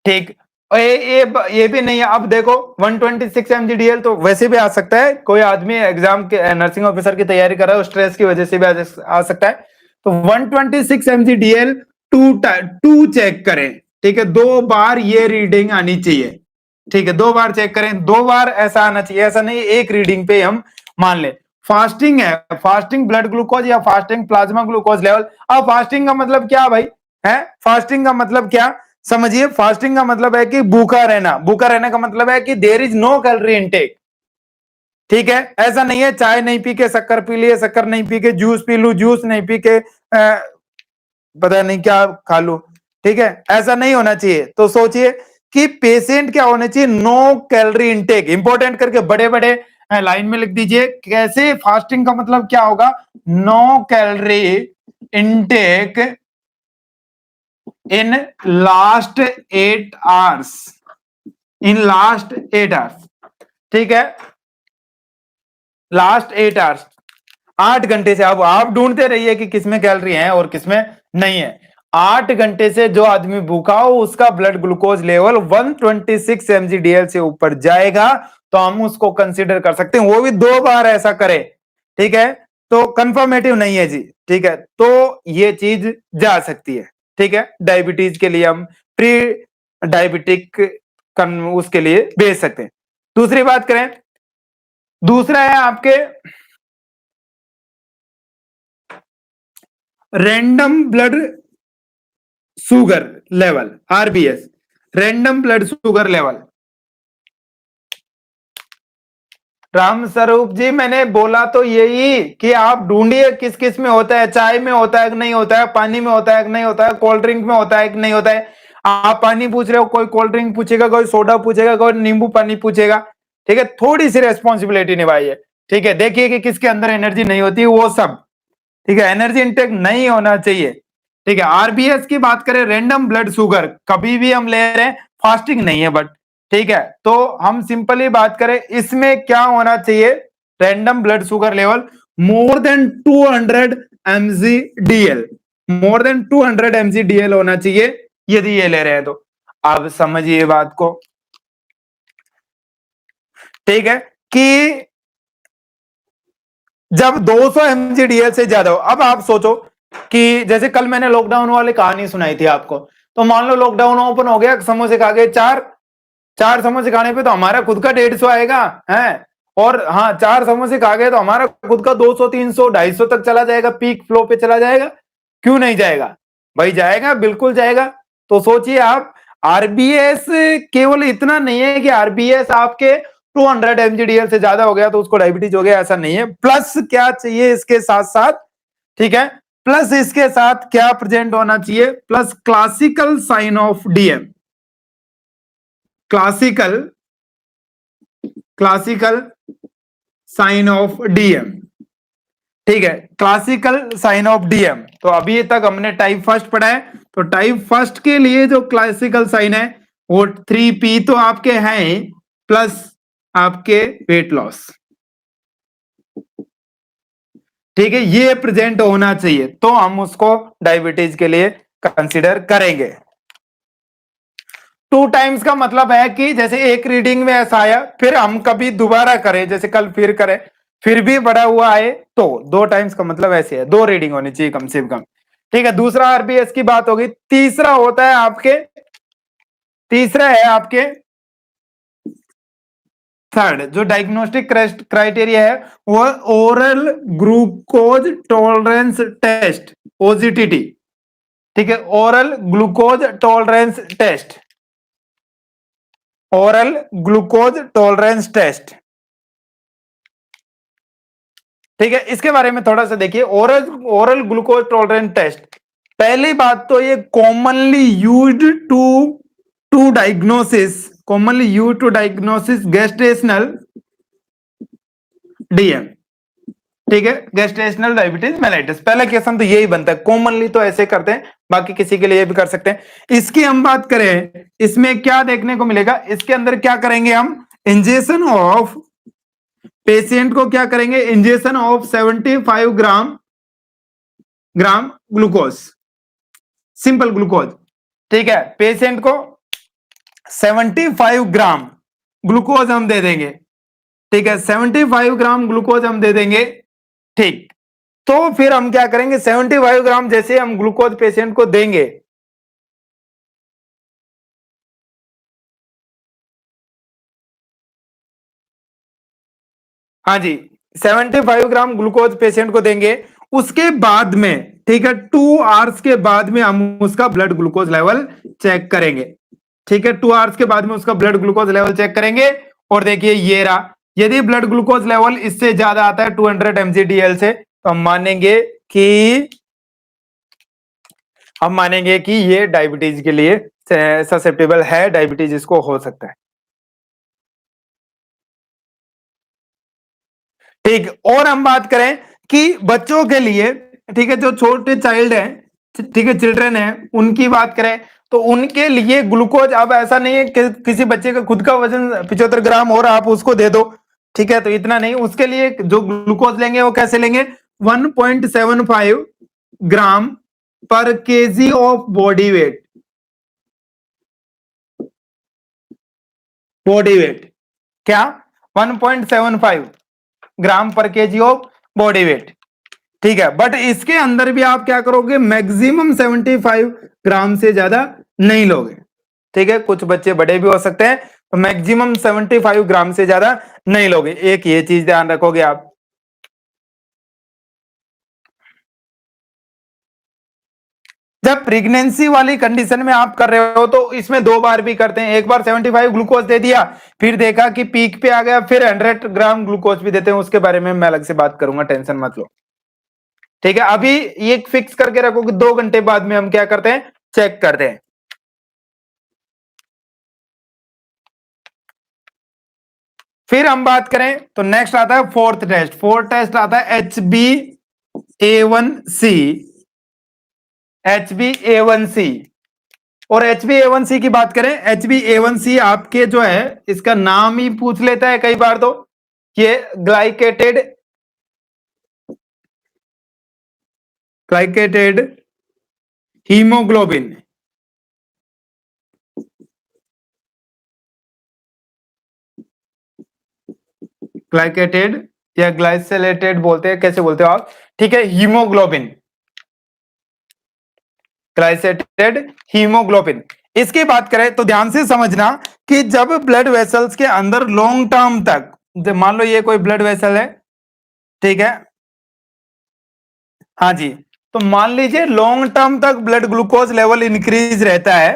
ठीक, और ये भी नहीं है। अब देखो 126 mgdl तो वैसे भी आ सकता है, कोई आदमी एग्जाम के नर्सिंग ऑफिसर की तैयारी कर रहा है, स्ट्रेस की वजह से भी आ सकता है। तो 126 mgdl टू चेक करें। ठीक है, 2 बार ये रीडिंग आनी चाहिए। ठीक है, 2 बार चेक करें, 2 बार ऐसा आना चाहिए, ऐसा नहीं एक रीडिंग पे हम मान ले। फास्टिंग है, फास्टिंग ब्लड ग्लूकोज या फास्टिंग प्लाज्मा ग्लूकोज लेवल। अब फास्टिंग का मतलब क्या भाई है, फास्टिंग का मतलब क्या समझिए। फास्टिंग का मतलब है कि भूखा रहना, भूखा रहने का मतलब है कि there is no calorie intake. ठीक है, ऐसा नहीं है चाय नहीं पी के शक्कर पी लिए, शक्कर नहीं पी के जूस पी लू, जूस नहीं पी के पता नहीं क्या खा लू। ठीक है, ऐसा नहीं होना चाहिए। तो सोचिए कि पेशेंट क्या होना चाहिए, नो कैलोरी इनटेक। इंपॉर्टेंट करके बड़े बड़े लाइन में लिख दीजिए कैसे। फास्टिंग का मतलब क्या होगा, no calorie intake in last 8 hours, in last 8 hours. ठीक है, लास्ट 8 आवर्स, 8 घंटे से। अब आप ढूंढते रहिए कि किसमें कैलोरी है और किसमें नहीं है। 8 घंटे से जो आदमी भूखा हो उसका ब्लड ग्लूकोज लेवल 126 mgdl से ऊपर जाएगा तो हम उसको कंसीडर कर सकते हैं, वो भी 2 बार ऐसा करे। ठीक है, तो कंफर्मेटिव नहीं है जी। ठीक है, तो ये चीज जा सकती है। ठीक है, डायबिटीज के लिए हम प्री डायबिटिक उसके लिए भेज सकते हैं। दूसरी बात करें, दूसरा है आपके random blood sugar level, RBS, random blood sugar level. Ram Swaroop जी, मैंने बोला तो यही कि आप ढूंढिए किस किस में होता है, चाय में होता है कि नहीं होता है, पानी में होता है कि नहीं होता है, कोल्ड ड्रिंक में होता है कि नहीं होता है। आप पानी पूछ रहे हो, कोई कोल्ड ड्रिंक पूछेगा, कोई सोडा पूछेगा, कोई नींबू पानी पूछेगा। ठीक है, थोड़ी सी रेस्पॉन्सिबिलिटी निभाइए। ठीक है, देखिए कि किसके अंदर एनर्जी नहीं होती वो सब। ठीक है, एनर्जी इंटेक नहीं होना चाहिए। ठीक है, आरबीएस की बात करें, रैंडम ब्लड शुगर, कभी भी हम ले रहे हैं, फास्टिंग नहीं है बट। ठीक है, तो हम सिंपली बात करें, इसमें क्या होना चाहिए, random blood sugar level more than 200 mgdl, more than 200 mgdl होना चाहिए यदि ये ले रहे हैं तो। अब समझिए बात को। ठीक है, कि जब 200 mgdl से ज्यादा हो, अब आप सोचो कि जैसे कल मैंने लॉकडाउन वाली कहानी सुनाई थी आपको, तो मान लो लॉकडाउन ओपन हो गया, समोसे खा गए चार, चार समोसे खाने पे तो हमारा खुद का 150 आएगा है। और हाँ, चार समोसे खा गए तो हमारा खुद का 200 300 250 तक चला जाएगा, पीक फ्लो पे चला जाएगा। क्यों नहीं जाएगा भाई, जाएगा, बिल्कुल जाएगा। तो सोचिए आप, आरबीएस केवल इतना नहीं है कि आरबीएस आपके 200 mgdl से ज्यादा हो गया तो उसको डायबिटीज हो गया, ऐसा नहीं है। प्लस क्या चाहिए इसके साथ साथ, ठीक है, प्लस इसके साथ क्या प्रेजेंट होना चाहिए, plus classical sign of DM, classical, classical sign of DM. ठीक है, क्लासिकल साइन ऑफ डीएम। तो अभी तक हमने टाइप फर्स्ट पढ़ा है, तो टाइप फर्स्ट के लिए जो क्लासिकल साइन है वो 3p तो आपके हैं, प्लस आपके वेट लॉस। ठीक है, ये प्रेजेंट होना चाहिए तो हम उसको डायबिटीज के लिए कंसीडर करेंगे। 2 टाइम्स का मतलब है कि जैसे एक रीडिंग में ऐसा आया, फिर हम कभी दोबारा करें, जैसे कल फिर करें, फिर भी बढ़ा हुआ आए, तो 2 टाइम्स का मतलब ऐसे है, 2 रीडिंग होनी चाहिए कम से कम। ठीक है, दूसरा आरबीएस की बात होगी। तीसरा होता है आपके, तीसरा है आपके थर्ड, जो डायग्नोस्टिक क्राइटेरिया है वो oral glucose tolerance test, OGTT. ठीक है, oral glucose tolerance test, oral glucose tolerance test. ठीक है, इसके बारे में थोड़ा सा देखिए, oral oral glucose tolerance test. पहली बात तो ये commonly used to to diagnosis, commonly used to diagnosis gestational DM. ठीक है, गेस्टेशनल डायबिटीज मेलाइटिस, पहला क्वेश्चन तो यही बनता है, कॉमनली तो ऐसे करते हैं, बाकी किसी के लिए भी कर सकते हैं। इसकी हम बात करें, इसमें क्या देखने को मिलेगा, इसके अंदर क्या करेंगे हम, इंजेक्शन ऑफ, पेशेंट को क्या करेंगे, injection of 75 gram glucose, simple glucose. ठीक है, पेशेंट को 75 ग्राम ग्लूकोज हम दे देंगे। ठीक है, 75 ग्राम ग्लूकोज हम दे देंगे। ठीक, तो फिर हम क्या करेंगे, 75 ग्राम जैसे हम ग्लूकोज पेशेंट को देंगे, हाँ जी, 75 ग्राम ग्लूकोज पेशेंट को देंगे, उसके बाद में, ठीक है, 2 आवर्स के बाद में हम उसका ब्लड ग्लूकोज लेवल चेक करेंगे। ठीक है, 2 आवर्स के बाद में उसका ब्लड ग्लूकोज लेवल चेक करेंगे, और देखिए ये रहा, यदि ब्लड ग्लूकोज लेवल इससे ज्यादा आता है 200 mgdl से, तो हम मानेंगे कि ये डायबिटीज के लिए ससेप्टेबल है, डायबिटीज इसको हो सकता है। ठीक, और हम बात करें कि बच्चों के लिए, ठीक है, जो छोटे चाइल्ड हैं, ठीक है, चिल्ड्रन हैं, उनकी बात करें तो उनके लिए ग्लूकोज, अब ऐसा नहीं है कि किसी बच्चे का खुद का वजन 75 ग्राम और आप उसको दे दो, ठीक है, तो इतना नहीं, उसके लिए जो ग्लूकोज लेंगे वो कैसे लेंगे, 1.75 ग्राम पर KG of body weight, body weight क्या, 1.75 ग्राम पर केजी ऑफ बॉडी वेट। ठीक है, बट इसके अंदर भी आप क्या करोगे, मैक्सिमम 75 ग्राम से ज्यादा नहीं लोगे। ठीक है, कुछ बच्चे बड़े भी हो सकते हैं, तो मैक्सिमम 75 ग्राम से ज्यादा नहीं लोगे, एक ये चीज ध्यान रखोगे आप। जब प्रेगनेंसी वाली कंडीशन में आप कर रहे हो तो इसमें 2 बार भी करते हैं। एक बार 75 ग्लूकोज दे दिया, फिर देखा कि पीक पे आ गया, फिर 100 ग्राम ग्लूकोज भी देते हैं। उसके बारे में मैं अलग से बात करूंगा, टेंशन मत लो। ठीक है, अभी ये फिक्स करके रखो कि 2 घंटे बाद में हम क्या करते हैं, चेक करते हैं। फिर हम बात करें तो नेक्स्ट आता है फोर्थ टेस्ट। फोर्थ टेस्ट आता है HbA1c। HbA1c, और HbA1c की बात करें, HbA1c आपके जो है इसका नाम ही पूछ लेता है कई बार तो, ये ग्लाइकेटेड हीमोग्लोबिन, ग्लाइकेटेड या ग्लाइसेलेटेड बोलते हैं, कैसे बोलते हो आप, ठीक है, हीमोग्लोबिन, ग्लाइसेटेड हीमोग्लोबिन। इसकी बात करें तो ध्यान से समझना कि जब ब्लड वेसल्स के अंदर लॉन्ग टर्म तक, मान लो ये कोई ब्लड वेसल है, ठीक है, हाँ जी, तो मान लीजिए लॉन्ग टर्म तक ब्लड ग्लूकोज लेवल इंक्रीज रहता है,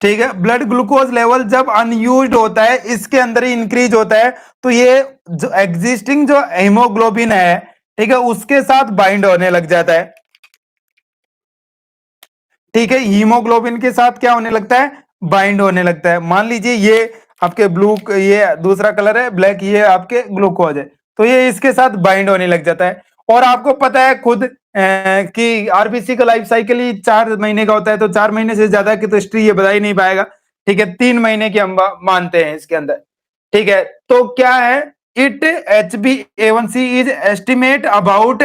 ठीक है, ब्लड ग्लूकोज लेवल जब अनयूज्ड होता है इसके अंदर ही इंक्रीज होता है, तो ये जो एग्जिस्टिंग जो हीमोग्लोबिन है, ठीक है, उसके साथ बाइंड होने लग जाता है। ठीक है, हीमोग्लोबिन के साथ क्या होने लगता है, बाइंड होने लगता है। मान लीजिए ये आपके ब्लू, ये दूसरा कलर है ब्लैक, ये आपके ग्लूकोज है, तो ये इसके साथ बाइंड होने लग जाता है। और आपको पता है खुद कि आरबीसी का लाइफ साइकिल ही 4 महीने का होता है, तो 4 महीने से ज्यादा की तो हिस्ट्री ये बता ही नहीं पाएगा। ठीक है, 3 महीने की हम मानते हैं इसके अंदर। ठीक है, तो क्या है, it HbA1c is estimate about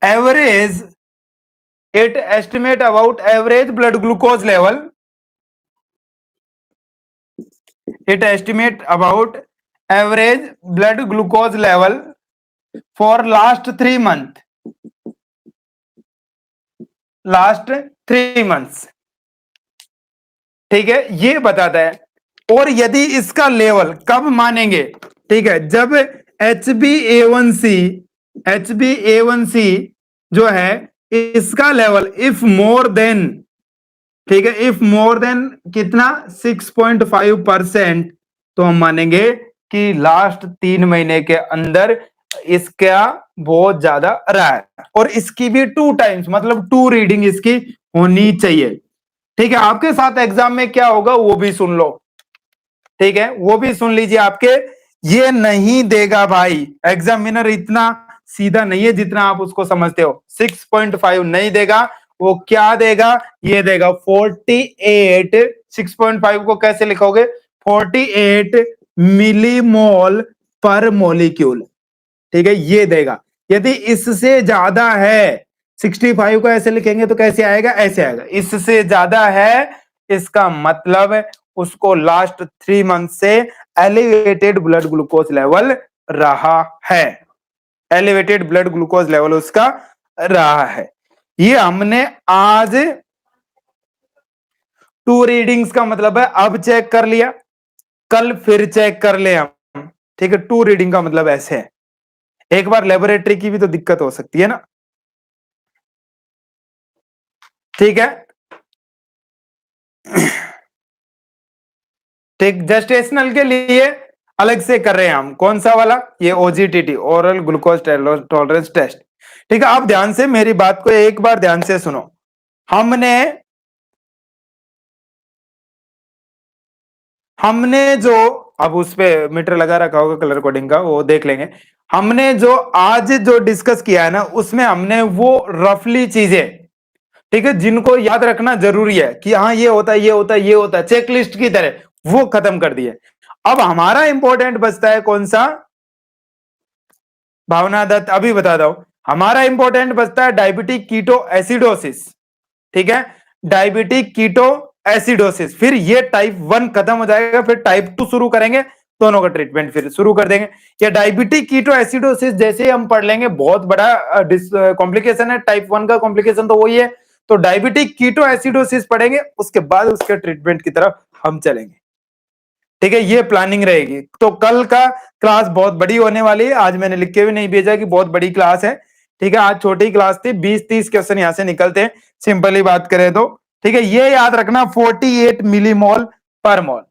average, it estimate about average blood glucose level, it estimate about average blood glucose level for last 3 month, last 3 months। ठीक है, ये बताता है। और यदि इसका लेवल कब मानेंगे, ठीक है, जब HbA1c, HbA1c जो है इसका लेवल इफ मोर देन, ठीक है, इफ मोर देन कितना 6.5%, तो हम मानेंगे कि लास्ट 3 महीने के अंदर इसका बहुत ज्यादा रहा है। और इसकी भी 2 टाइम्स, मतलब 2 रीडिंग इसकी होनी चाहिए। ठीक है, आपके साथ एग्जाम में क्या होगा वो भी सुन लो, ठीक है, वो भी सुन लीजिए। आपके ये नहीं देगा भाई, एग्जामिनर इतना सीधा नहीं है जितना आप उसको समझते हो। 6.5 नहीं देगा, वो क्या देगा, ये देगा 48। 6.5 को कैसे लिखोगे, 48 मिलीमोल पर मोलिक्यूल। ठीक है, ये देगा। यदि इससे ज्यादा है, 65 को ऐसे लिखेंगे तो कैसे आएगा, ऐसे आएगा। इससे ज्यादा है इसका मतलब उसको लास्ट 3 मंथ से एलिवेटेड ब्लड ग्लूकोज लेवल रहा है, एलिवेटेड ब्लड ग्लूकोज लेवल उसका रहा है। ये हमने आज 2 रीडिंग्स का मतलब है अब चेक कर लिया, कल फिर चेक कर ले हम। ठीक है, 2 रीडिंग का मतलब ऐसे है। एक बार लेबोरेटरी की भी तो दिक्कत हो सकती है ना। ठीक है, ठीक, जेस्टेशनल के लिए अलग से कर रहे हैं हम, कौन सा वाला, ये OGTT, oral glucose tolerance test. ठीक है, आप ध्यान से मेरी बात को एक बार ध्यान से सुनो। हमने जो, अब उस पे मीटर लगा रखा होगा कलर कोडिंग का, वो देख लेंगे। हमने जो आज जो डिस्कस किया है ना, उसमें हमने वो रफली चीजें, ठीक है, जिनको याद रखना जरूरी है कि हाँ ये होता है, ये होता है, ये होता है, चेकलिस्ट की तरह, वो खत्म कर दिए। अब हमारा इंपॉर्टेंट बचता है कौन सा, भावना दत्त अभी बता दो, हमारा इंपॉर्टेंट बचता है डायबिटिक कीटो एसिडोसिस। ठीक है, डायबिटिक कीटो एसिडोसिस, फिर ये टाइप 1 खत्म हो जाएगा, फिर टाइप 2 शुरू करेंगे, दोनों का ट्रीटमेंट फिर शुरू कर देंगे। या डायबिटिक कीटो एसिडोसिस जैसे ही हम पढ़ लेंगे, बहुत बड़ा कॉम्प्लिकेशन है, टाइप 1 का कॉम्प्लिकेशन तो वही है, तो डायबिटिक कीटो एसिडोसिस पढ़ेंगे, उसके बाद उसके ट्रीटमेंट की तरफ हम चलेंगे। ठीक है, ये प्लानिंग रहेगी। तो कल का क्लास बहुत बड़ी होने वाली है, आज मैंने लिख के भी नहीं भेजा कि बहुत बड़ी क्लास है। ठीक है, आज छोटी क्लास थी, 20-30 क्वेश्चन यहाँ से निकलते हैं सिंपली बात करें तो। ठीक है, ये याद रखना 48 मिलीमोल पर मोल।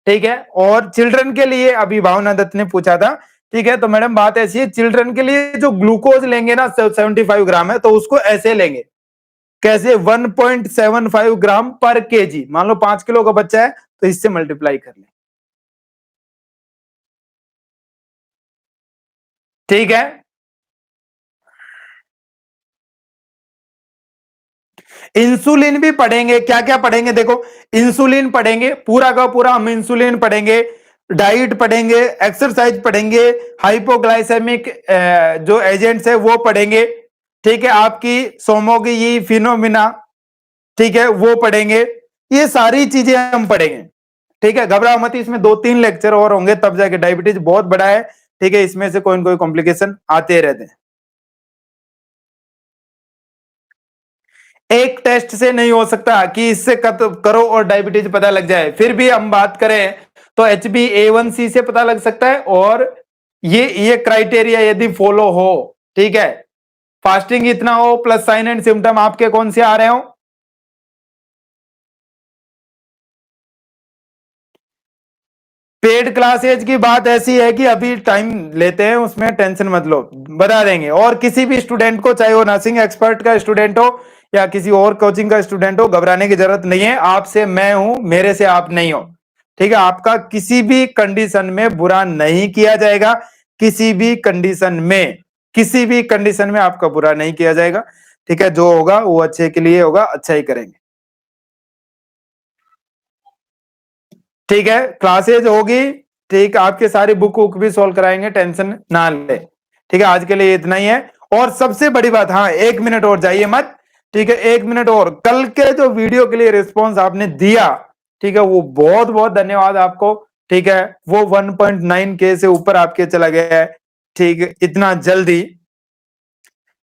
ठीक है, और चिल्ड्रन के लिए अभी भावना दत्त ने पूछा था। ठीक है, तो मैडम बात ऐसी है, चिल्ड्रन के लिए जो ग्लूकोज लेंगे ना 75 ग्राम है, तो उसको ऐसे लेंगे, कैसे 1.75 ग्राम पर केजी। मान लो 5 किलो का बच्चा है तो इससे मल्टीप्लाई कर ले। ठीक है, इंसुलिन भी पढ़ेंगे, क्या क्या पढ़ेंगे देखो, इंसुलिन पढ़ेंगे, पूरा का पूरा हम इंसुलिन पढ़ेंगे, डाइट पढ़ेंगे, एक्सरसाइज पढ़ेंगे, हाइपोग्लाइसेमिक जो एजेंट्स है वो पढ़ेंगे। ठीक है, आपकी सोमोगी फिनोमिना, ठीक है, वो पढ़ेंगे। ये सारी चीजें हम पढ़ेंगे। ठीक है, घबराओ मत, इसमें 2-3 लेक्चर और होंगे तब जाके, डायबिटीज बहुत बड़ा है। ठीक है, इसमें से कोई ना कोई कॉम्प्लिकेशन आते रहते हैं। एक टेस्ट से नहीं हो सकता कि इससे करो और डायबिटीज पता लग जाए। फिर भी हम बात करें तो HbA1c से पता लग सकता है, और ये क्राइटेरिया यदि फॉलो हो, ठीक है, फास्टिंग इतना हो प्लस साइन एंड सिम्टम आपके कौन से आ रहे हो, पेड क्लासेज की बात ऐसी है कि अभी टाइम लेते हैं, उसमें टेंशन मत लो, बता देंगे। और किसी भी स्टूडेंट को, चाहे वो नर्सिंग एक्सपर्ट का स्टूडेंट हो या किसी और कोचिंग का स्टूडेंट हो, घबराने की जरूरत नहीं है। आपसे मैं हूं, मेरे से आप नहीं हो। ठीक है, आपका किसी भी कंडीशन में बुरा नहीं किया जाएगा, किसी भी कंडीशन में, किसी भी कंडीशन में आपका बुरा नहीं किया जाएगा। ठीक है, जो होगा वो अच्छे के लिए होगा, अच्छा ही करेंगे। ठीक है, क्लासेज होगी, ठीक, आपके सारी बुक वुक भी सोल्व कराएंगे, टेंशन ना ले। ठीक है, आज के लिए इतना ही है। और सबसे बड़ी बात, हाँ 1 मिनट और जाइए मत। ठीक है, 1 मिनट और, कल के जो वीडियो के लिए रिस्पॉन्स आपने दिया, ठीक है, वो बहुत बहुत धन्यवाद आपको। ठीक है, वो 1.9 के से ऊपर आपके चला गया है। ठीक है, इतना जल्दी।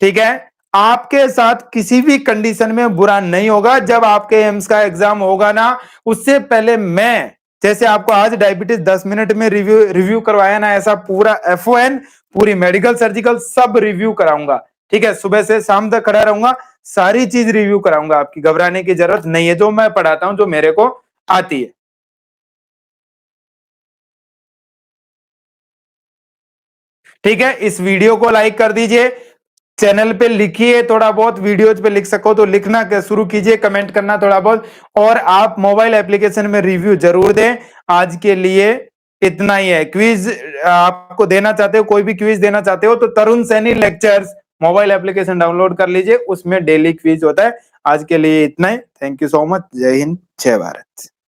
ठीक है, आपके साथ किसी भी कंडीशन में बुरा नहीं होगा। जब आपके एम्स का एग्जाम होगा ना, उससे पहले मैं, जैसे आपको आज डायबिटीज 10 मिनट में रिव्यू करवाया ना, ऐसा पूरा FON, पूरी मेडिकल सर्जिकल सब रिव्यू कराऊंगा। ठीक है, सुबह से शाम तक खड़ा रहूंगा, सारी चीज रिव्यू कराऊंगा। आपकी घबराने की जरूरत नहीं है, जो मैं पढ़ाता हूं, जो मेरे को आती है। ठीक है, इस वीडियो को लाइक कर दीजिए, चैनल पे लिखिए, थोड़ा बहुत वीडियोज पे लिख सको तो लिखना शुरू कीजिए, कमेंट करना थोड़ा बहुत, और आप मोबाइल एप्लीकेशन में रिव्यू जरूर दें। आज के लिए इतना ही है। क्विज आपको देना चाहते हो, कोई भी क्विज देना चाहते हो तो Tarun Saini lectures mobile application download कर लीजिए, उसमें डेली क्विज होता है। आज के लिए इतना ही, थैंक यू सो मच, जय हिंद, जय भारत।